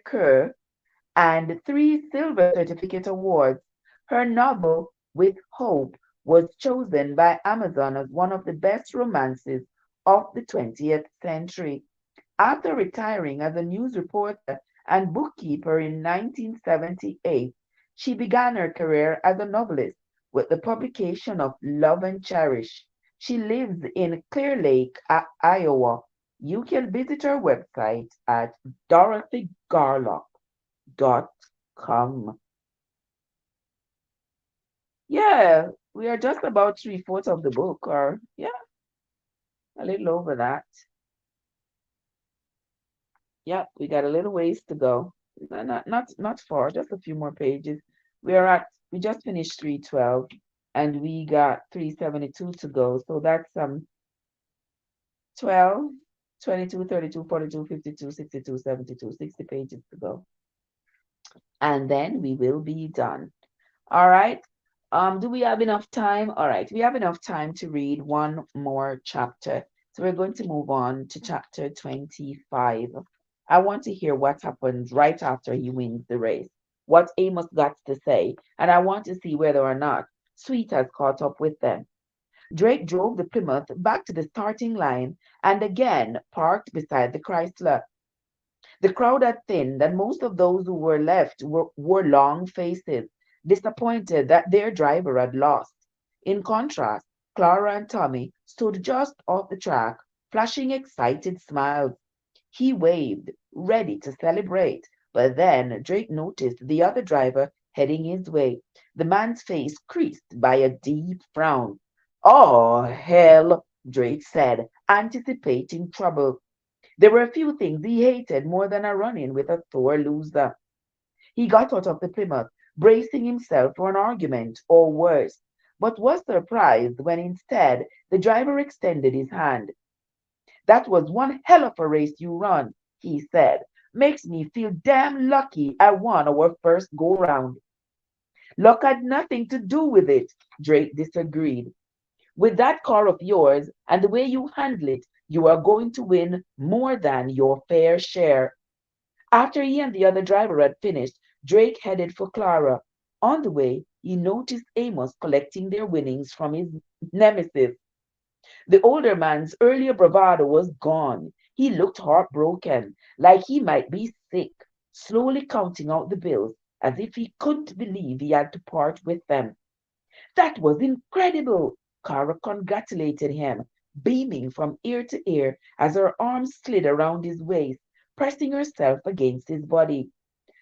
Coeur and 3 Silver Certificate Awards. Her novel, With Hope, was chosen by Amazon as one of the best romances of the 20th century. After retiring as a news reporter and bookkeeper in 1978, she began her career as a novelist with the publication of Love and Cherish. She lives in Clear Lake, Iowa. You can visit her website at dorothygarlock.com. Yeah, we are just about three-fourths of the book, or yeah, a little over that. Yep, we got a little ways to go. Not far, just a few more pages. We just finished 312 and we got 372 to go. So that's 12, 22, 32, 42, 52, 62, 72, 60 pages to go. And then we will be done. All right. Do we have enough time? All right, we have enough time to read one more chapter. So we're going to move on to chapter 25. I want to hear what happens right after he wins the race, what Amos got to say, and I want to see whether or not Sweet has caught up with them. Drake drove the Plymouth back to the starting line and again parked beside the Chrysler. The crowd had thinned, and most of those who were left wore long faces, disappointed that their driver had lost. In contrast, Clara and Tommy stood just off the track, flashing excited smiles. He waved, ready to celebrate, but then Drake noticed the other driver heading his way. The man's face creased by a deep frown. Oh, hell, Drake said, anticipating trouble. There were a few things he hated more than a run-in with a sore loser. He got out of the Plymouth, bracing himself for an argument or worse, but was surprised when instead the driver extended his hand. That was one hell of a race you run, he said. Makes me feel damn lucky I won our first go-round. Luck had nothing to do with it, Drake disagreed. With that car of yours and the way you handle it, you are going to win more than your fair share. After he and the other driver had finished, Drake headed for Clara. On the way, he noticed Amos collecting their winnings from his nemesis. The older man's earlier bravado was gone. He looked heartbroken, like he might be sick, slowly counting out the bills as if he couldn't believe he had to part with them. That was incredible! Clara congratulated him, beaming from ear to ear as her arms slid around his waist, pressing herself against his body.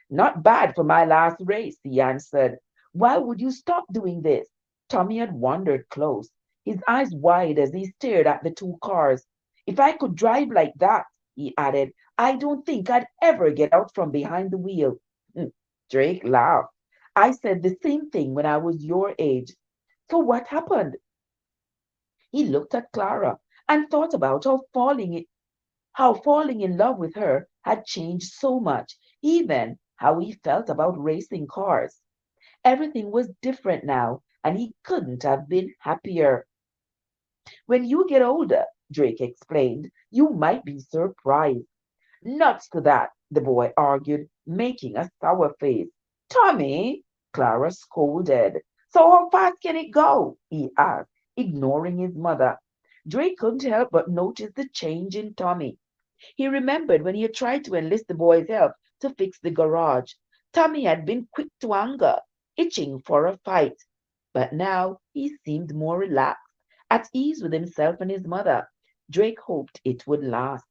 Not bad for my last race, he answered. Why would you stop doing this? Tommy had wandered close, his eyes wide as he stared at the two cars. If I could drive like that, he added, I don't think I'd ever get out from behind the wheel. Hmm, Drake laughed. I said the same thing when I was your age. So what happened? He looked at Clara and thought about how falling in love with her had changed so much, even how he felt about racing cars. Everything was different now, and he couldn't have been happier. When you get older, Drake explained, you might be surprised. Nuts to that, the boy argued, making a sour face. Tommy, Clara scolded. So how fast can it go? He asked, ignoring his mother. Drake couldn't help but notice the change in Tommy. He remembered when he had tried to enlist the boy's help to fix the garage. Tommy had been quick to anger, itching for a fight. But now he seemed more relaxed, at ease with himself and his mother. Drake hoped it would last.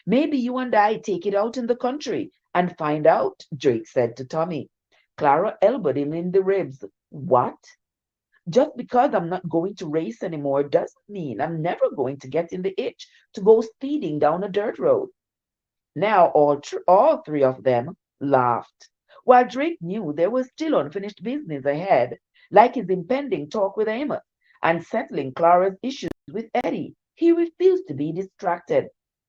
Maybe you and I take it out in the country and find out, Drake said to Tommy. Clara elbowed him in the ribs. What? Just because I'm not going to race anymore doesn't mean I'm never going to get in the itch to go speeding down a dirt road. Now all three of them laughed, while Drake knew there was still unfinished business ahead, like his impending talk with Amos and settling Clara's issues with Eddie. He refused to be distracted.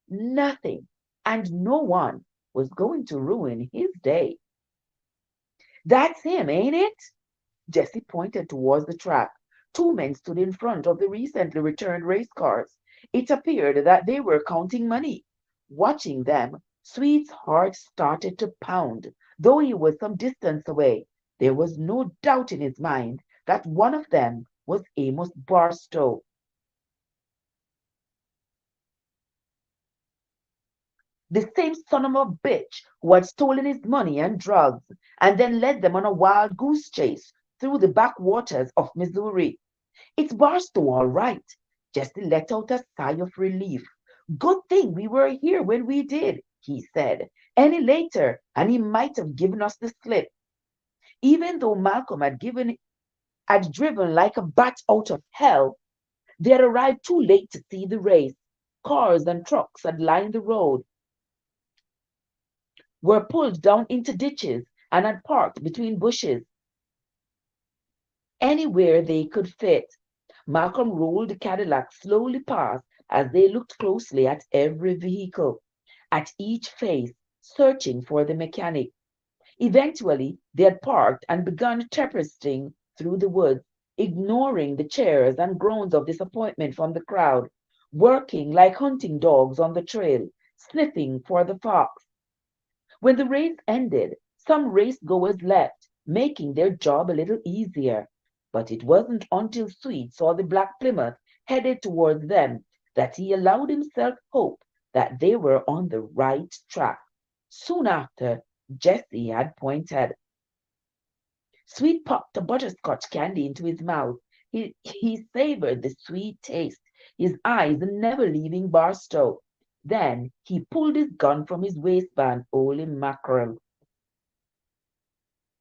Nothing and no one was going to ruin his day. That's him, ain't it? Jesse pointed towards the track. Two men stood in front of the recently returned race cars. It appeared that they were counting money. Watching them, Sweet's heart started to pound. Though he was some distance away, there was no doubt in his mind that one of them was Amos Barstow. The same son of a bitch who had stolen his money and drugs and then led them on a wild goose chase through the backwaters of Missouri. It's Barstow, all right. Jesse let out a sigh of relief. Good thing we were here when we did, he said. Any later, and he might have given us the slip. Even though Malcolm had driven like a bat out of hell, they had arrived too late to see the race. Cars and trucks had lined the road, were pulled down into ditches, and had parked between bushes, anywhere they could fit. Malcolm rolled the Cadillac slowly past as they looked closely at every vehicle, at each face, searching for the mechanic. Eventually, they had parked and begun traipsing through the woods, ignoring the cheers and groans of disappointment from the crowd, working like hunting dogs on the trail, sniffing for the fox. When the race ended, some race goers left, making their job a little easier. But it wasn't until Sweet saw the black Plymouth headed towards them that he allowed himself hope that they were on the right track. Soon after, Jesse had pointed. Sweet popped a butterscotch candy into his mouth. He savored the sweet taste, his eyes never leaving Barstow. Then he pulled his gun from his waistband. Holy mackerel.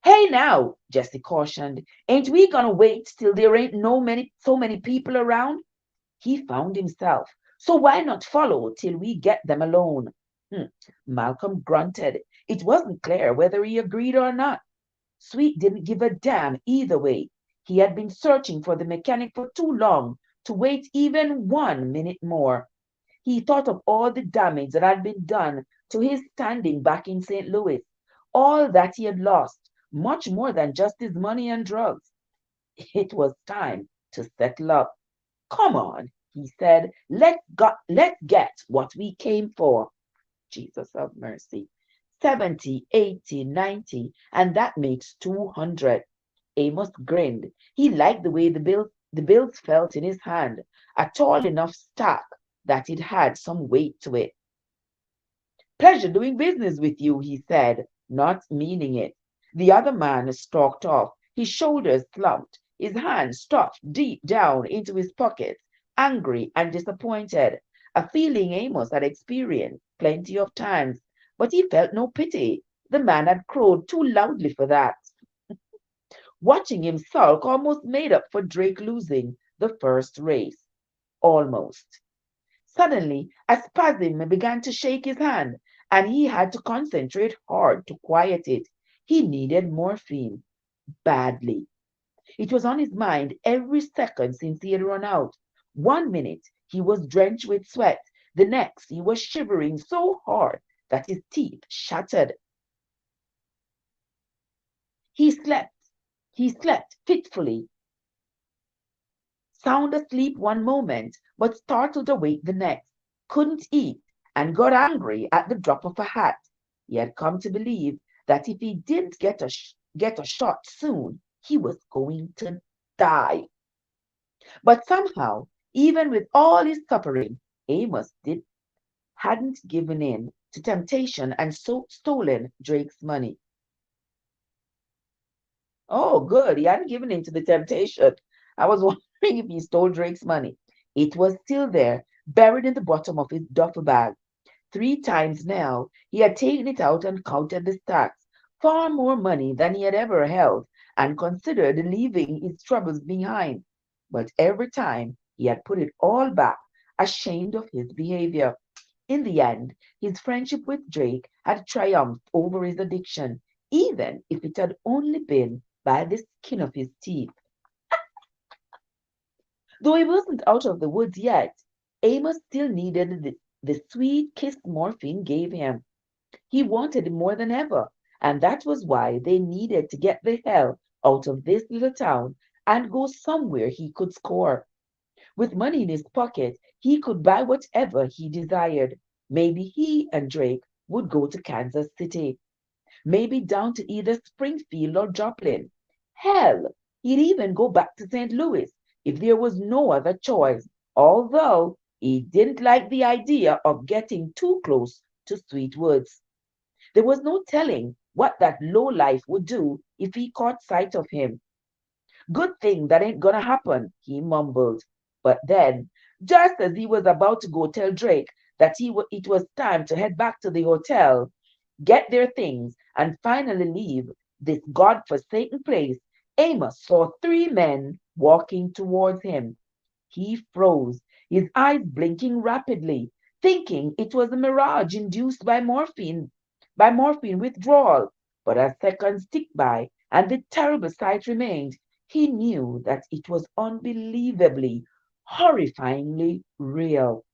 Hey now, Jesse cautioned. Ain't we gonna wait till there ain't so many people around? He found himself. So why not follow till we get them alone? Malcolm grunted. It wasn't clear whether he agreed or not. Sweet didn't give a damn either way. He had been searching for the mechanic for too long to wait even 1 minute more. He thought of all the damage that had been done to his standing back in St. Louis, all that he had lost, much more than just his money and drugs. It was time to settle up. Come on, he said, let's get what we came for. Jesus of mercy. 70, 80, 90, and that makes 200. Amos grinned. He liked the way the bill The bills felt in his hand, a tall enough stack that it had some weight to it. Pleasure doing business with you, he said, not meaning it. The other man stalked off, his shoulders slumped, his hands stuffed deep down into his pockets, angry and disappointed, a feeling Amos had experienced plenty of times, but he felt no pity. The man had crowed too loudly for that. Watching him sulk almost made up for Drake losing the first race. Almost. Suddenly, a spasm began to shake his hand, and he had to concentrate hard to quiet it. He needed morphine badly. It was on his mind every second since he had run out. 1 minute he was drenched with sweat, the next he was shivering so hard that his teeth shattered. He slept. He slept fitfully, sound asleep 1 moment, but startled awake the next, couldn't eat, and got angry at the drop of a hat. He had come to believe that if he didn't get a shot soon, he was going to die. But somehow, even with all his suffering, hadn't given in to temptation and so stolen Drake's money. Oh, good. He hadn't given in to the temptation. I was wondering if he stole Drake's money. It was still there, buried in the bottom of his duffel bag. 3 times now, he had taken it out and counted the stacks, far more money than he had ever held, and considered leaving his troubles behind. But every time he had put it all back, ashamed of his behavior. In the end, his friendship with Drake had triumphed over his addiction, even if it had only been by the skin of his teeth. Though he wasn't out of the woods yet, Amos still needed the sweet kiss morphine gave him. He wanted it more than ever, and that was why they needed to get the hell out of this little town and go somewhere he could score. With money in his pocket, he could buy whatever he desired. Maybe he and Drake would go to Kansas City, maybe down to either Springfield or Joplin. Hell, he'd even go back to St. Louis if there was no other choice, although he didn't like the idea of getting too close to Sweet Woods. There was no telling what that lowlife would do if he caught sight of him. Good thing that ain't gonna happen, he mumbled. But then, just as he was about to go tell Drake that it was time to head back to the hotel, get their things, and finally leave this god-forsaken place, Amos saw 3 men walking towards him. He froze, his eyes blinking rapidly, thinking it was a mirage induced by morphine withdrawal. But as seconds ticked by and the terrible sight remained, he knew that it was unbelievably, horrifyingly real.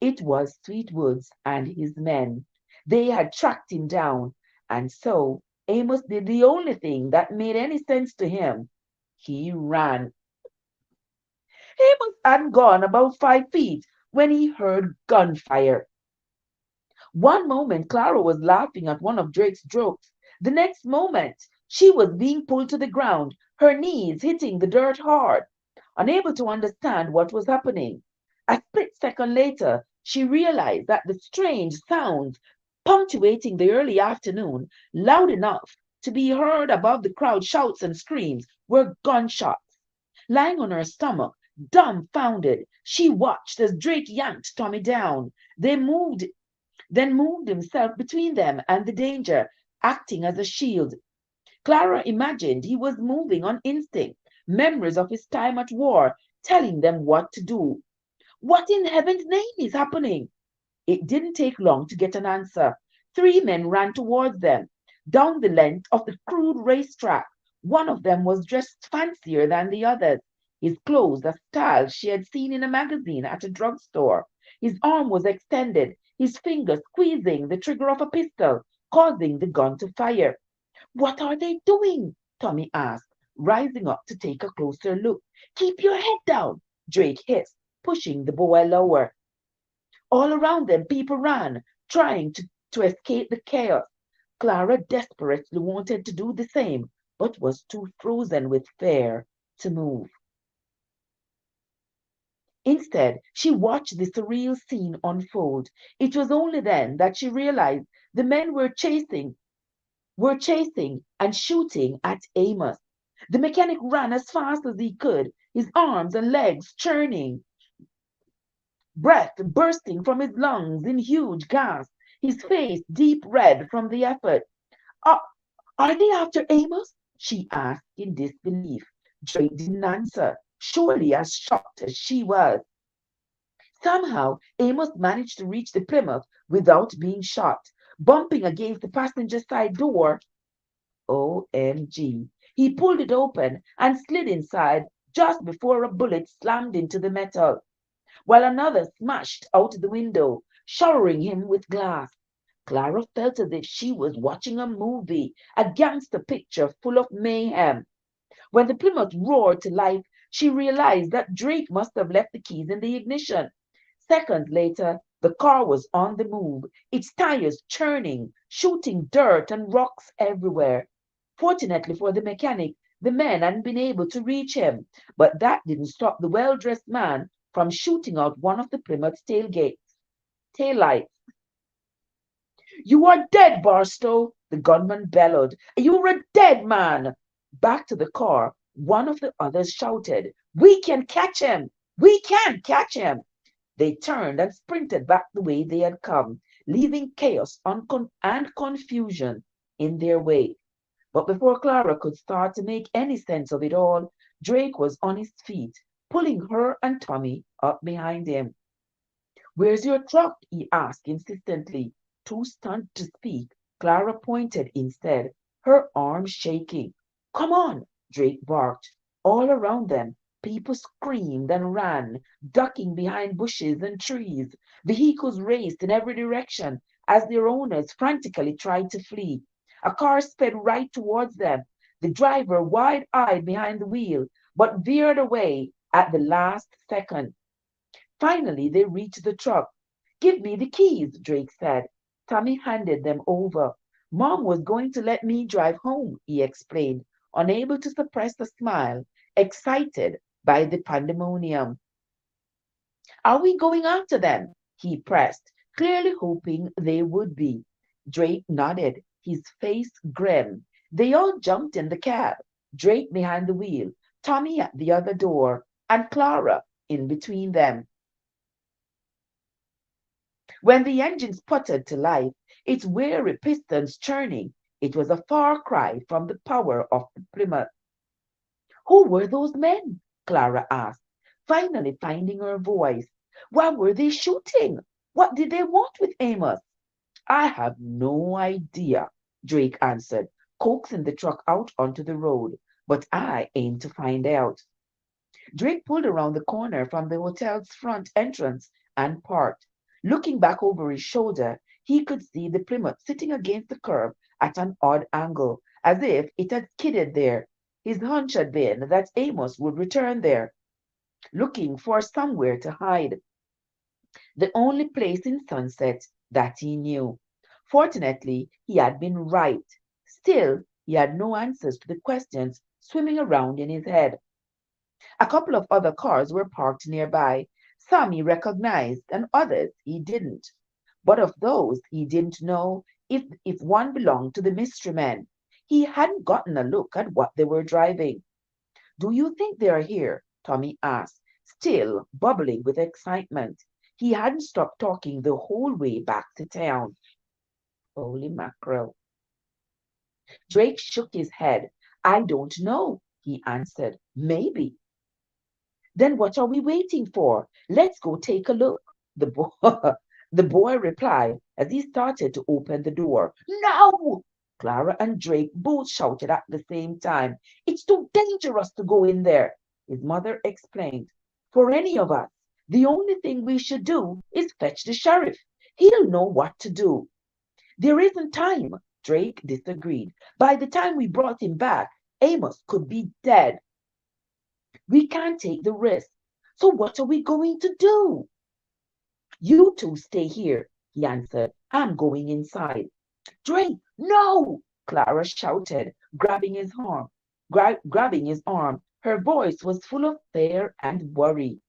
It was Sweetwoods and his men. They had tracked him down, and so Amos did the only thing that made any sense to him. He ran. Amos hadn't gone about 5 feet when he heard gunfire. 1 moment, Clara was laughing at one of Drake's jokes. The next moment, she was being pulled to the ground, her knees hitting the dirt hard, unable to understand what was happening. A split second later, she realized that the strange sounds punctuating the early afternoon, loud enough to be heard above the crowd shouts and screams, were gunshots. Lying on her stomach, dumbfounded, she watched as Drake yanked Tommy down. Then moved himself between them and the danger, acting as a shield. Clara imagined he was moving on instinct, memories of his time at war, telling them what to do. What in heaven's name is happening? It didn't take long to get an answer. 3 men ran towards them, down the length of the crude racetrack. One of them was dressed fancier than the others, his clothes a style she had seen in a magazine at a drugstore. His arm was extended, his finger squeezing the trigger of a pistol, causing the gun to fire. What are they doing? Tommy asked, rising up to take a closer look. Keep your head down, Drake hissed, pushing the boy lower. All around them, people ran, trying to escape the chaos. Clara desperately wanted to do the same, but was too frozen with fear to move. Instead, she watched the surreal scene unfold. It was only then that she realized the men were chasing and shooting at Amos. The mechanic ran as fast as he could, his arms and legs churning, breath bursting from his lungs in huge gasps, his face deep red from the effort. Are, are they after Amos? She asked in disbelief. Drake didn't answer, surely as shocked as she was. Somehow, Amos managed to reach the Plymouth without being shot. Bumping against the passenger side door, OMG. He pulled it open and slid inside just before a bullet slammed into the metal, while another smashed out the window, showering him with glass. Clara felt as if she was watching a movie, a gangster picture full of mayhem. When the Plymouth roared to life, she realized that Drake must have left the keys in the ignition. Seconds later, the car was on the move, its tires churning, shooting dirt and rocks everywhere. Fortunately for the mechanic, the men hadn't been able to reach him, but that didn't stop the well-dressed man from shooting out one of the Plymouth's taillights. You are dead, Barstow, the gunman bellowed. You're a dead man. Back to the car, one of the others shouted, We can catch him! We can catch him! They turned and sprinted back the way they had come, leaving chaos and confusion in their wake. But before Clara could start to make any sense of it all, Drake was on his feet, pulling her and Tommy up behind him. Where's your truck? He asked insistently. Too stunned to speak, Clara pointed instead, her arms shaking. Come on, Drake barked. All around them, people screamed and ran, ducking behind bushes and trees. Vehicles raced in every direction as their owners frantically tried to flee. A car sped right towards them, the driver wide-eyed behind the wheel, but veered away at the last second. Finally, they reached the truck. Give me the keys, Drake said. Tommy handed them over. Mom was going to let me drive home, he explained, unable to suppress a smile, excited by the pandemonium. Are we going after them? He pressed, clearly hoping they would be. Drake nodded, his face grim. They all jumped in the cab, Drake behind the wheel, Tommy at the other door, and Clara in between them. When the engine sputtered to life, its weary pistons churning, it was a far cry from the power of the Plymouth. Who were those men? Clara asked, finally finding her voice. Why were they shooting? What did they want with Amos? I have no idea, Drake answered, coaxing the truck out onto the road. But I aim to find out. Drake pulled around the corner from the hotel's front entrance and parked. Looking back over his shoulder, he could see the Plymouth sitting against the curb at an odd angle, as if it had skidded there. His hunch had been that Amos would return there, looking for somewhere to hide, the only place in Sunset that he knew. Fortunately, he had been right. Still, he had no answers to the questions swimming around in his head. A couple of other cars were parked nearby. Some he recognized and others he didn't. But of those, he didn't know if one belonged to the mystery men. He hadn't gotten a look at what they were driving. Do you think they are here? Tommy asked, still bubbling with excitement. He hadn't stopped talking the whole way back to town. Holy mackerel. Drake shook his head. I don't know, he answered. Maybe. Then what are we waiting for? Let's go take a look. The boy replied as he started to open the door. No! Clara and Drake both shouted at the same time. It's too dangerous to go in there, his mother explained. For any of us, the only thing we should do is fetch the sheriff. He'll know what to do. There isn't time, Drake disagreed. By the time we brought him back, Amos could be dead. We can't take the risk. So what are we going to do? You two stay here, he answered. I'm going inside. Drake, no! Clara shouted, grabbing his arm. Her voice was full of fear and worry.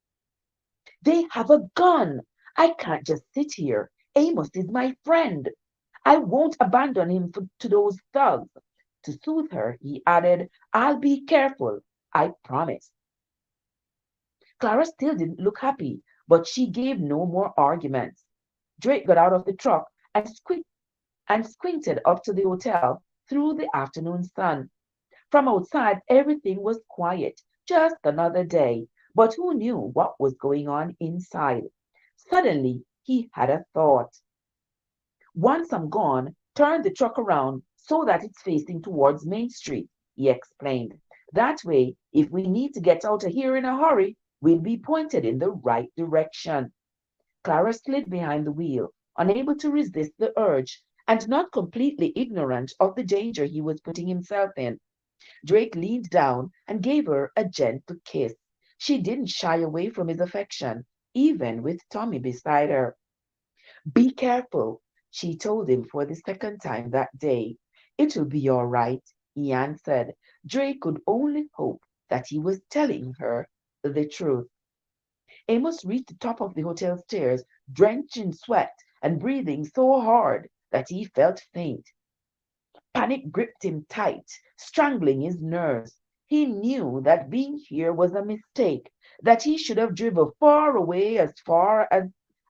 They have a gun. I can't just sit here. Amos is my friend. I won't abandon him to those thugs. To soothe her, he added, I'll be careful. I promise. Clara still didn't look happy, but she gave no more arguments. Drake got out of the truck and squinted up to the hotel through the afternoon sun. From outside, everything was quiet, just another day. But who knew what was going on inside? Suddenly, he had a thought. Once I'm gone, turn the truck around so that it's facing towards Main Street, he explained. That way, if we need to get out of here in a hurry, we'll be pointed in the right direction. Clara slid behind the wheel, unable to resist the urge, and not completely ignorant of the danger he was putting himself in. Drake leaned down and gave her a gentle kiss. She didn't shy away from his affection, even with Tommy beside her. Be careful, she told him for the second time that day. It'll be all right, he answered. Drake could only hope that he was telling her the truth. Amos reached the top of the hotel stairs, drenched in sweat and breathing so hard that he felt faint. Panic gripped him tight, strangling his nerves. He knew that being here was a mistake, that he should have driven far away as far as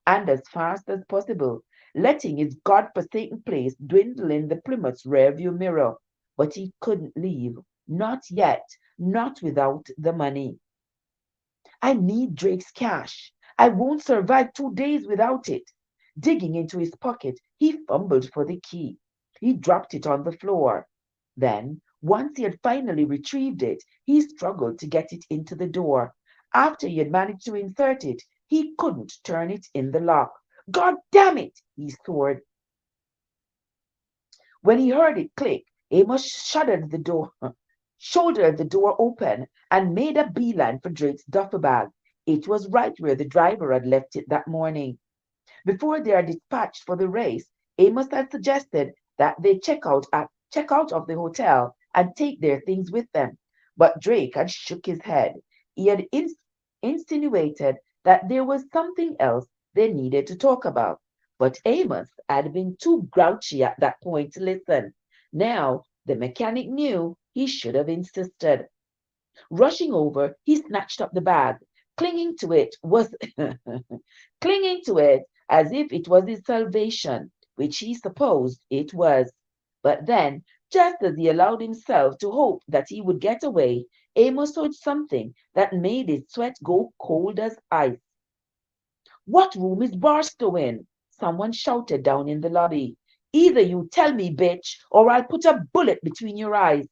and as fast as possible, letting his God-forsaken place dwindle in the Plymouth's rearview mirror. But he couldn't leave, not yet, not without the money. I need Drake's cash. I won't survive 2 days without it. Digging into his pocket, he fumbled for the key. He dropped it on the floor. Then, once he had finally retrieved it, he struggled to get it into the door. After he had managed to insert it, he couldn't turn it in the lock. God damn it! He swore. When he heard it click, Amos shouldered the door open, and made a beeline for Drake's duffel bag. It was right where the driver had left it that morning. Before they are dispatched for the race, Amos had suggested that they check out of the hotel and take their things with them. But Drake had shook his head. He had insinuated that there was something else they needed to talk about. But Amos had been too grouchy at that point to listen. Now the mechanic knew he should have insisted. Rushing over, he snatched up the bag. Clinging to it was clinging to it as if it was his salvation, which he supposed it was. But then, just as he allowed himself to hope that he would get away, Amos heard something that made his sweat go cold as ice. What room is Barstow in? Someone shouted down in the lobby. Either you tell me, bitch, or I'll put a bullet between your eyes.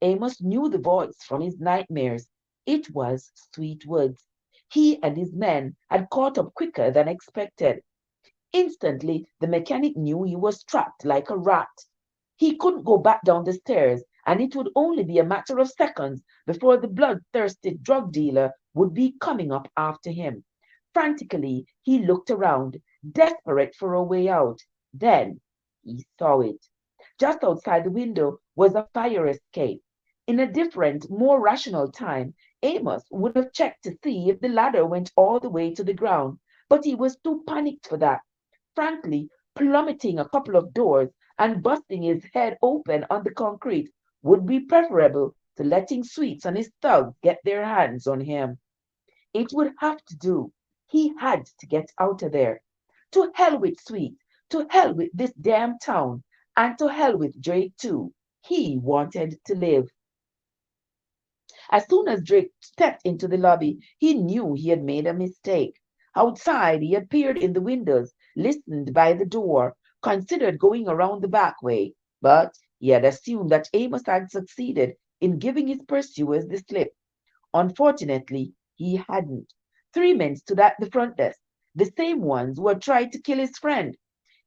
Amos knew the voice from his nightmares. It was Sweetwood's. He and his men had caught up quicker than expected. Instantly, the mechanic knew he was trapped like a rat. He couldn't go back down the stairs, and it would only be a matter of seconds before the bloodthirsty drug dealer would be coming up after him. Frantically, he looked around, desperate for a way out. Then he saw it. Just outside the window was a fire escape. In a different, more rational time, Amos would have checked to see if the ladder went all the way to the ground, but he was too panicked for that. Frankly, plummeting a couple of doors and busting his head open on the concrete would be preferable to letting Sweets and his thugs get their hands on him. It would have to do. He had to get out of there. To hell with Sweets, to hell with this damn town, and to hell with Drake too. He wanted to live. As soon as Drake stepped into the lobby, he knew he had made a mistake. Outside, he had peered in the windows, listened by the door, considered going around the back way, but he had assumed that Amos had succeeded in giving his pursuers the slip. Unfortunately, he hadn't. 3 men stood at the front desk, the same ones who had tried to kill his friend.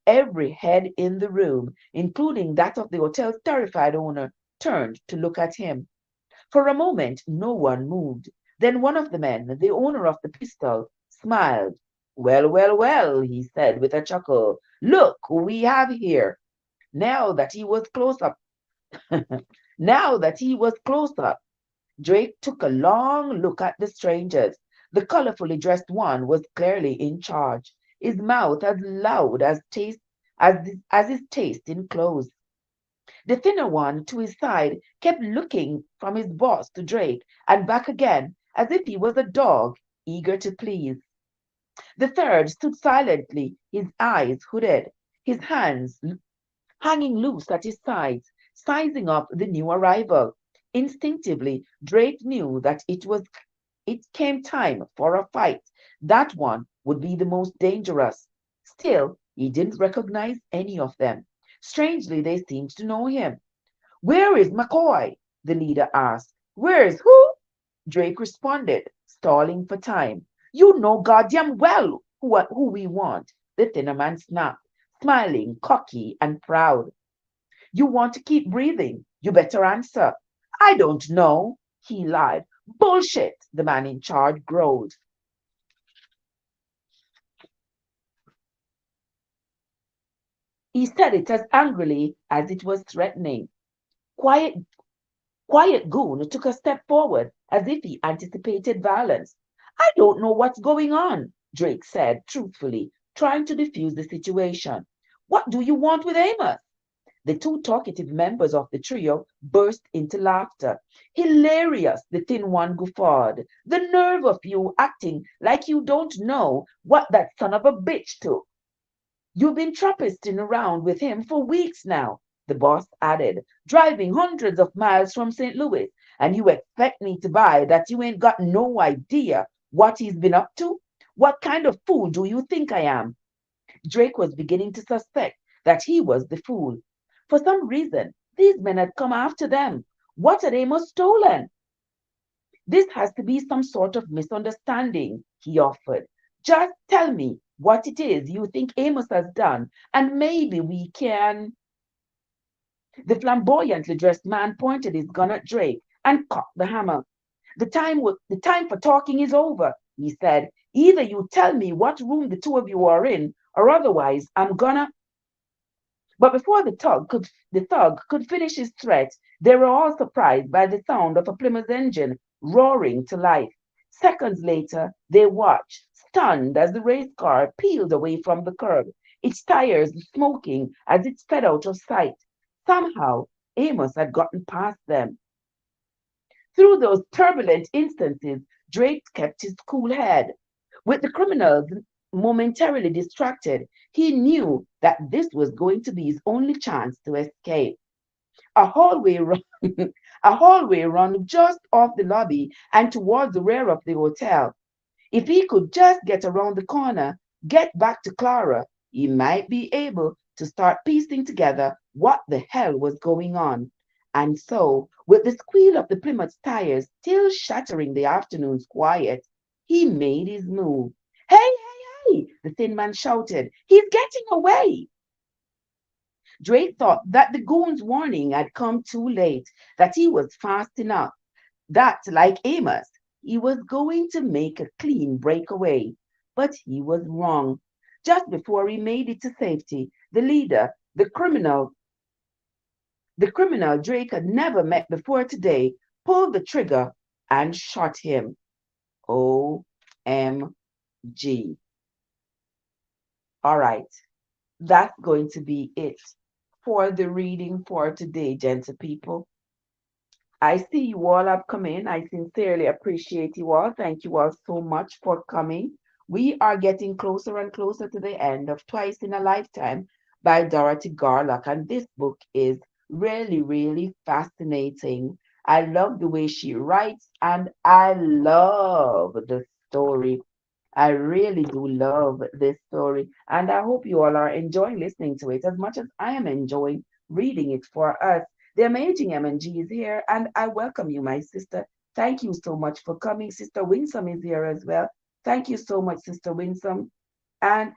Every head in the room, including that of the hotel's terrified owner, turned to look at him. For a moment, no one moved. Then one of the men, the owner of the pistol, smiled. Well, well, well, he said with a chuckle. Look who we have here. Now that he was close up, now that he was close up, Drake took a long look at the strangers. The colorfully dressed one was clearly in charge, his mouth as loud as his taste in clothes. The thinner one to his side kept looking from his boss to Drake and back again as if he was a dog eager to please. The third stood silently, his eyes hooded, his hands hanging loose at his sides, sizing up the new arrival. Instinctively, Drake knew that it came time for a fight. That one would be the most dangerous. Still, he didn't recognize any of them. Strangely, they seemed to know him. Where is McCoy? The leader asked. Where's who? Drake responded, stalling for time. You know goddamn well who we want, the thinner man snapped, smiling, cocky, and proud. You want to keep breathing. You better answer. I don't know, he lied. Bullshit, the man in charge growled. He said it as angrily as it was threatening. Quiet, quiet Goon took a step forward as if he anticipated violence. I don't know what's going on, Drake said truthfully, trying to defuse the situation. What do you want with Amos? The two talkative members of the trio burst into laughter. Hilarious, the thin one guffawed. The nerve of you acting like you don't know what that son of a bitch took. You've been trappisting around with him for weeks now, the boss added, driving hundreds of miles from St. Louis, and you expect me to buy that you ain't got no idea what he's been up to? What kind of fool do you think I am? Drake was beginning to suspect that he was the fool. For some reason, these men had come after them. What had Amos stolen? This has to be some sort of misunderstanding, he offered. Just tell me what it is you think Amos has done, and maybe we can. The flamboyantly dressed man pointed his gun at Drake and cocked the hammer. The time for talking is over, he said. Either you tell me what room the two of you are in, or otherwise I'm gonna. But before the thug could finish his threat, they were all surprised by the sound of a Plymouth engine roaring to life. Seconds later, they watched, stunned, as the race car peeled away from the curb, its tires smoking as it sped out of sight. Somehow, Amos had gotten past them. Through those turbulent instances, Drake kept his cool head. With the criminals momentarily distracted, he knew that this was going to be his only chance to escape. A hallway run, a hallway run just off the lobby and towards the rear of the hotel. If he could just get around the corner, get back to Clara, he might be able to start piecing together what the hell was going on. And so, with the squeal of the Plymouth tires still shattering the afternoon's quiet, he made his move. Hey, hey, hey! The thin man shouted. He's getting away! Drake thought that the goon's warning had come too late, that he was fast enough, that, like Amos, he was going to make a clean breakaway. But he was wrong. Just before he made it to safety, the leader, the criminal Drake had never met before today, pulled the trigger and shot him. OMG. All right, that's going to be it for the reading for today, gentle people. I see you all have come in. I sincerely appreciate you all. Thank you all so much for coming. We are getting closer and closer to the end of Twice in a Lifetime by Dorothy Garlock. And this book is really, really fascinating. I love the way she writes and I love the story. I really do love this story. And I hope you all are enjoying listening to it as much as I am enjoying reading it for us. The amazing M&G is here, and I welcome you, my sister. Thank you so much for coming. Sister Winsome is here as well. Thank you so much, Sister Winsome. And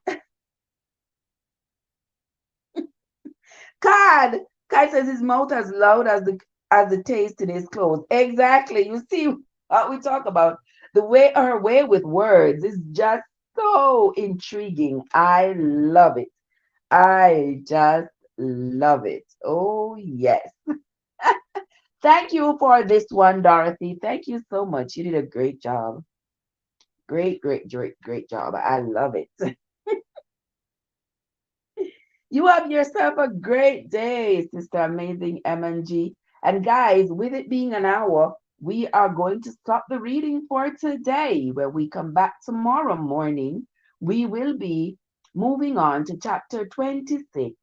God, Kai says his mouth as loud as the taste in his clothes. Exactly. You see what we talk about. The way her way with words is just so intriguing. I love it. I just love it. Oh yes. Thank you for this one, Dorothy. Thank you so much. You did a great job. Great, great, great, great job. I love it. You have yourself a great day, Sister Amazing MNG. And guys, with it being an hour, we are going to stop the reading for today. When we come back tomorrow morning, we will be moving on to chapter 26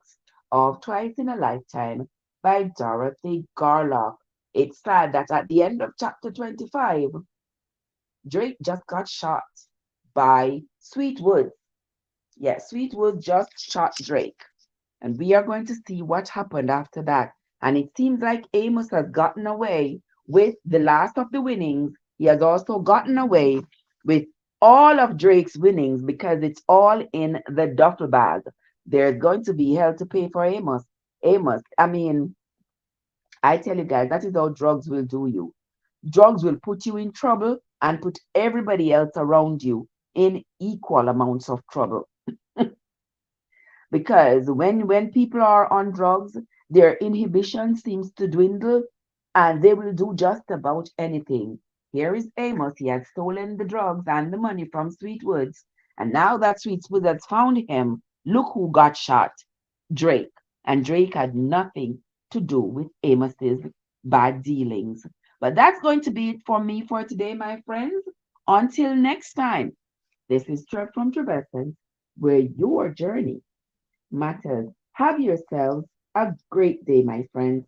of Twice in a Lifetime by Dorothy Garlock. It's sad that at the end of chapter 25, Drake just got shot by Sweetwood. Yes, Sweetwood just shot Drake. And we are going to see what happened after that. And it seems like Amos has gotten away with the last of the winnings. He has also gotten away with all of Drake's winnings because it's all in the duffel bag. There's going to be hell to pay for Amos. Amos, I mean, I tell you guys, that is how drugs will do you. Drugs will put you in trouble and put everybody else around you in equal amounts of trouble. Because when people are on drugs, their inhibition seems to dwindle and they will do just about anything. Here is Amos. He had stolen the drugs and the money from Sweetwoods. And now that Sweetwoods has found him, look who got shot. Drake. And Drake had nothing to do with Amos's bad dealings. But that's going to be it for me for today, my friends. Until next time, this is Trev from Trebessons, where your journey matters. Have yourselves a great day, my friends.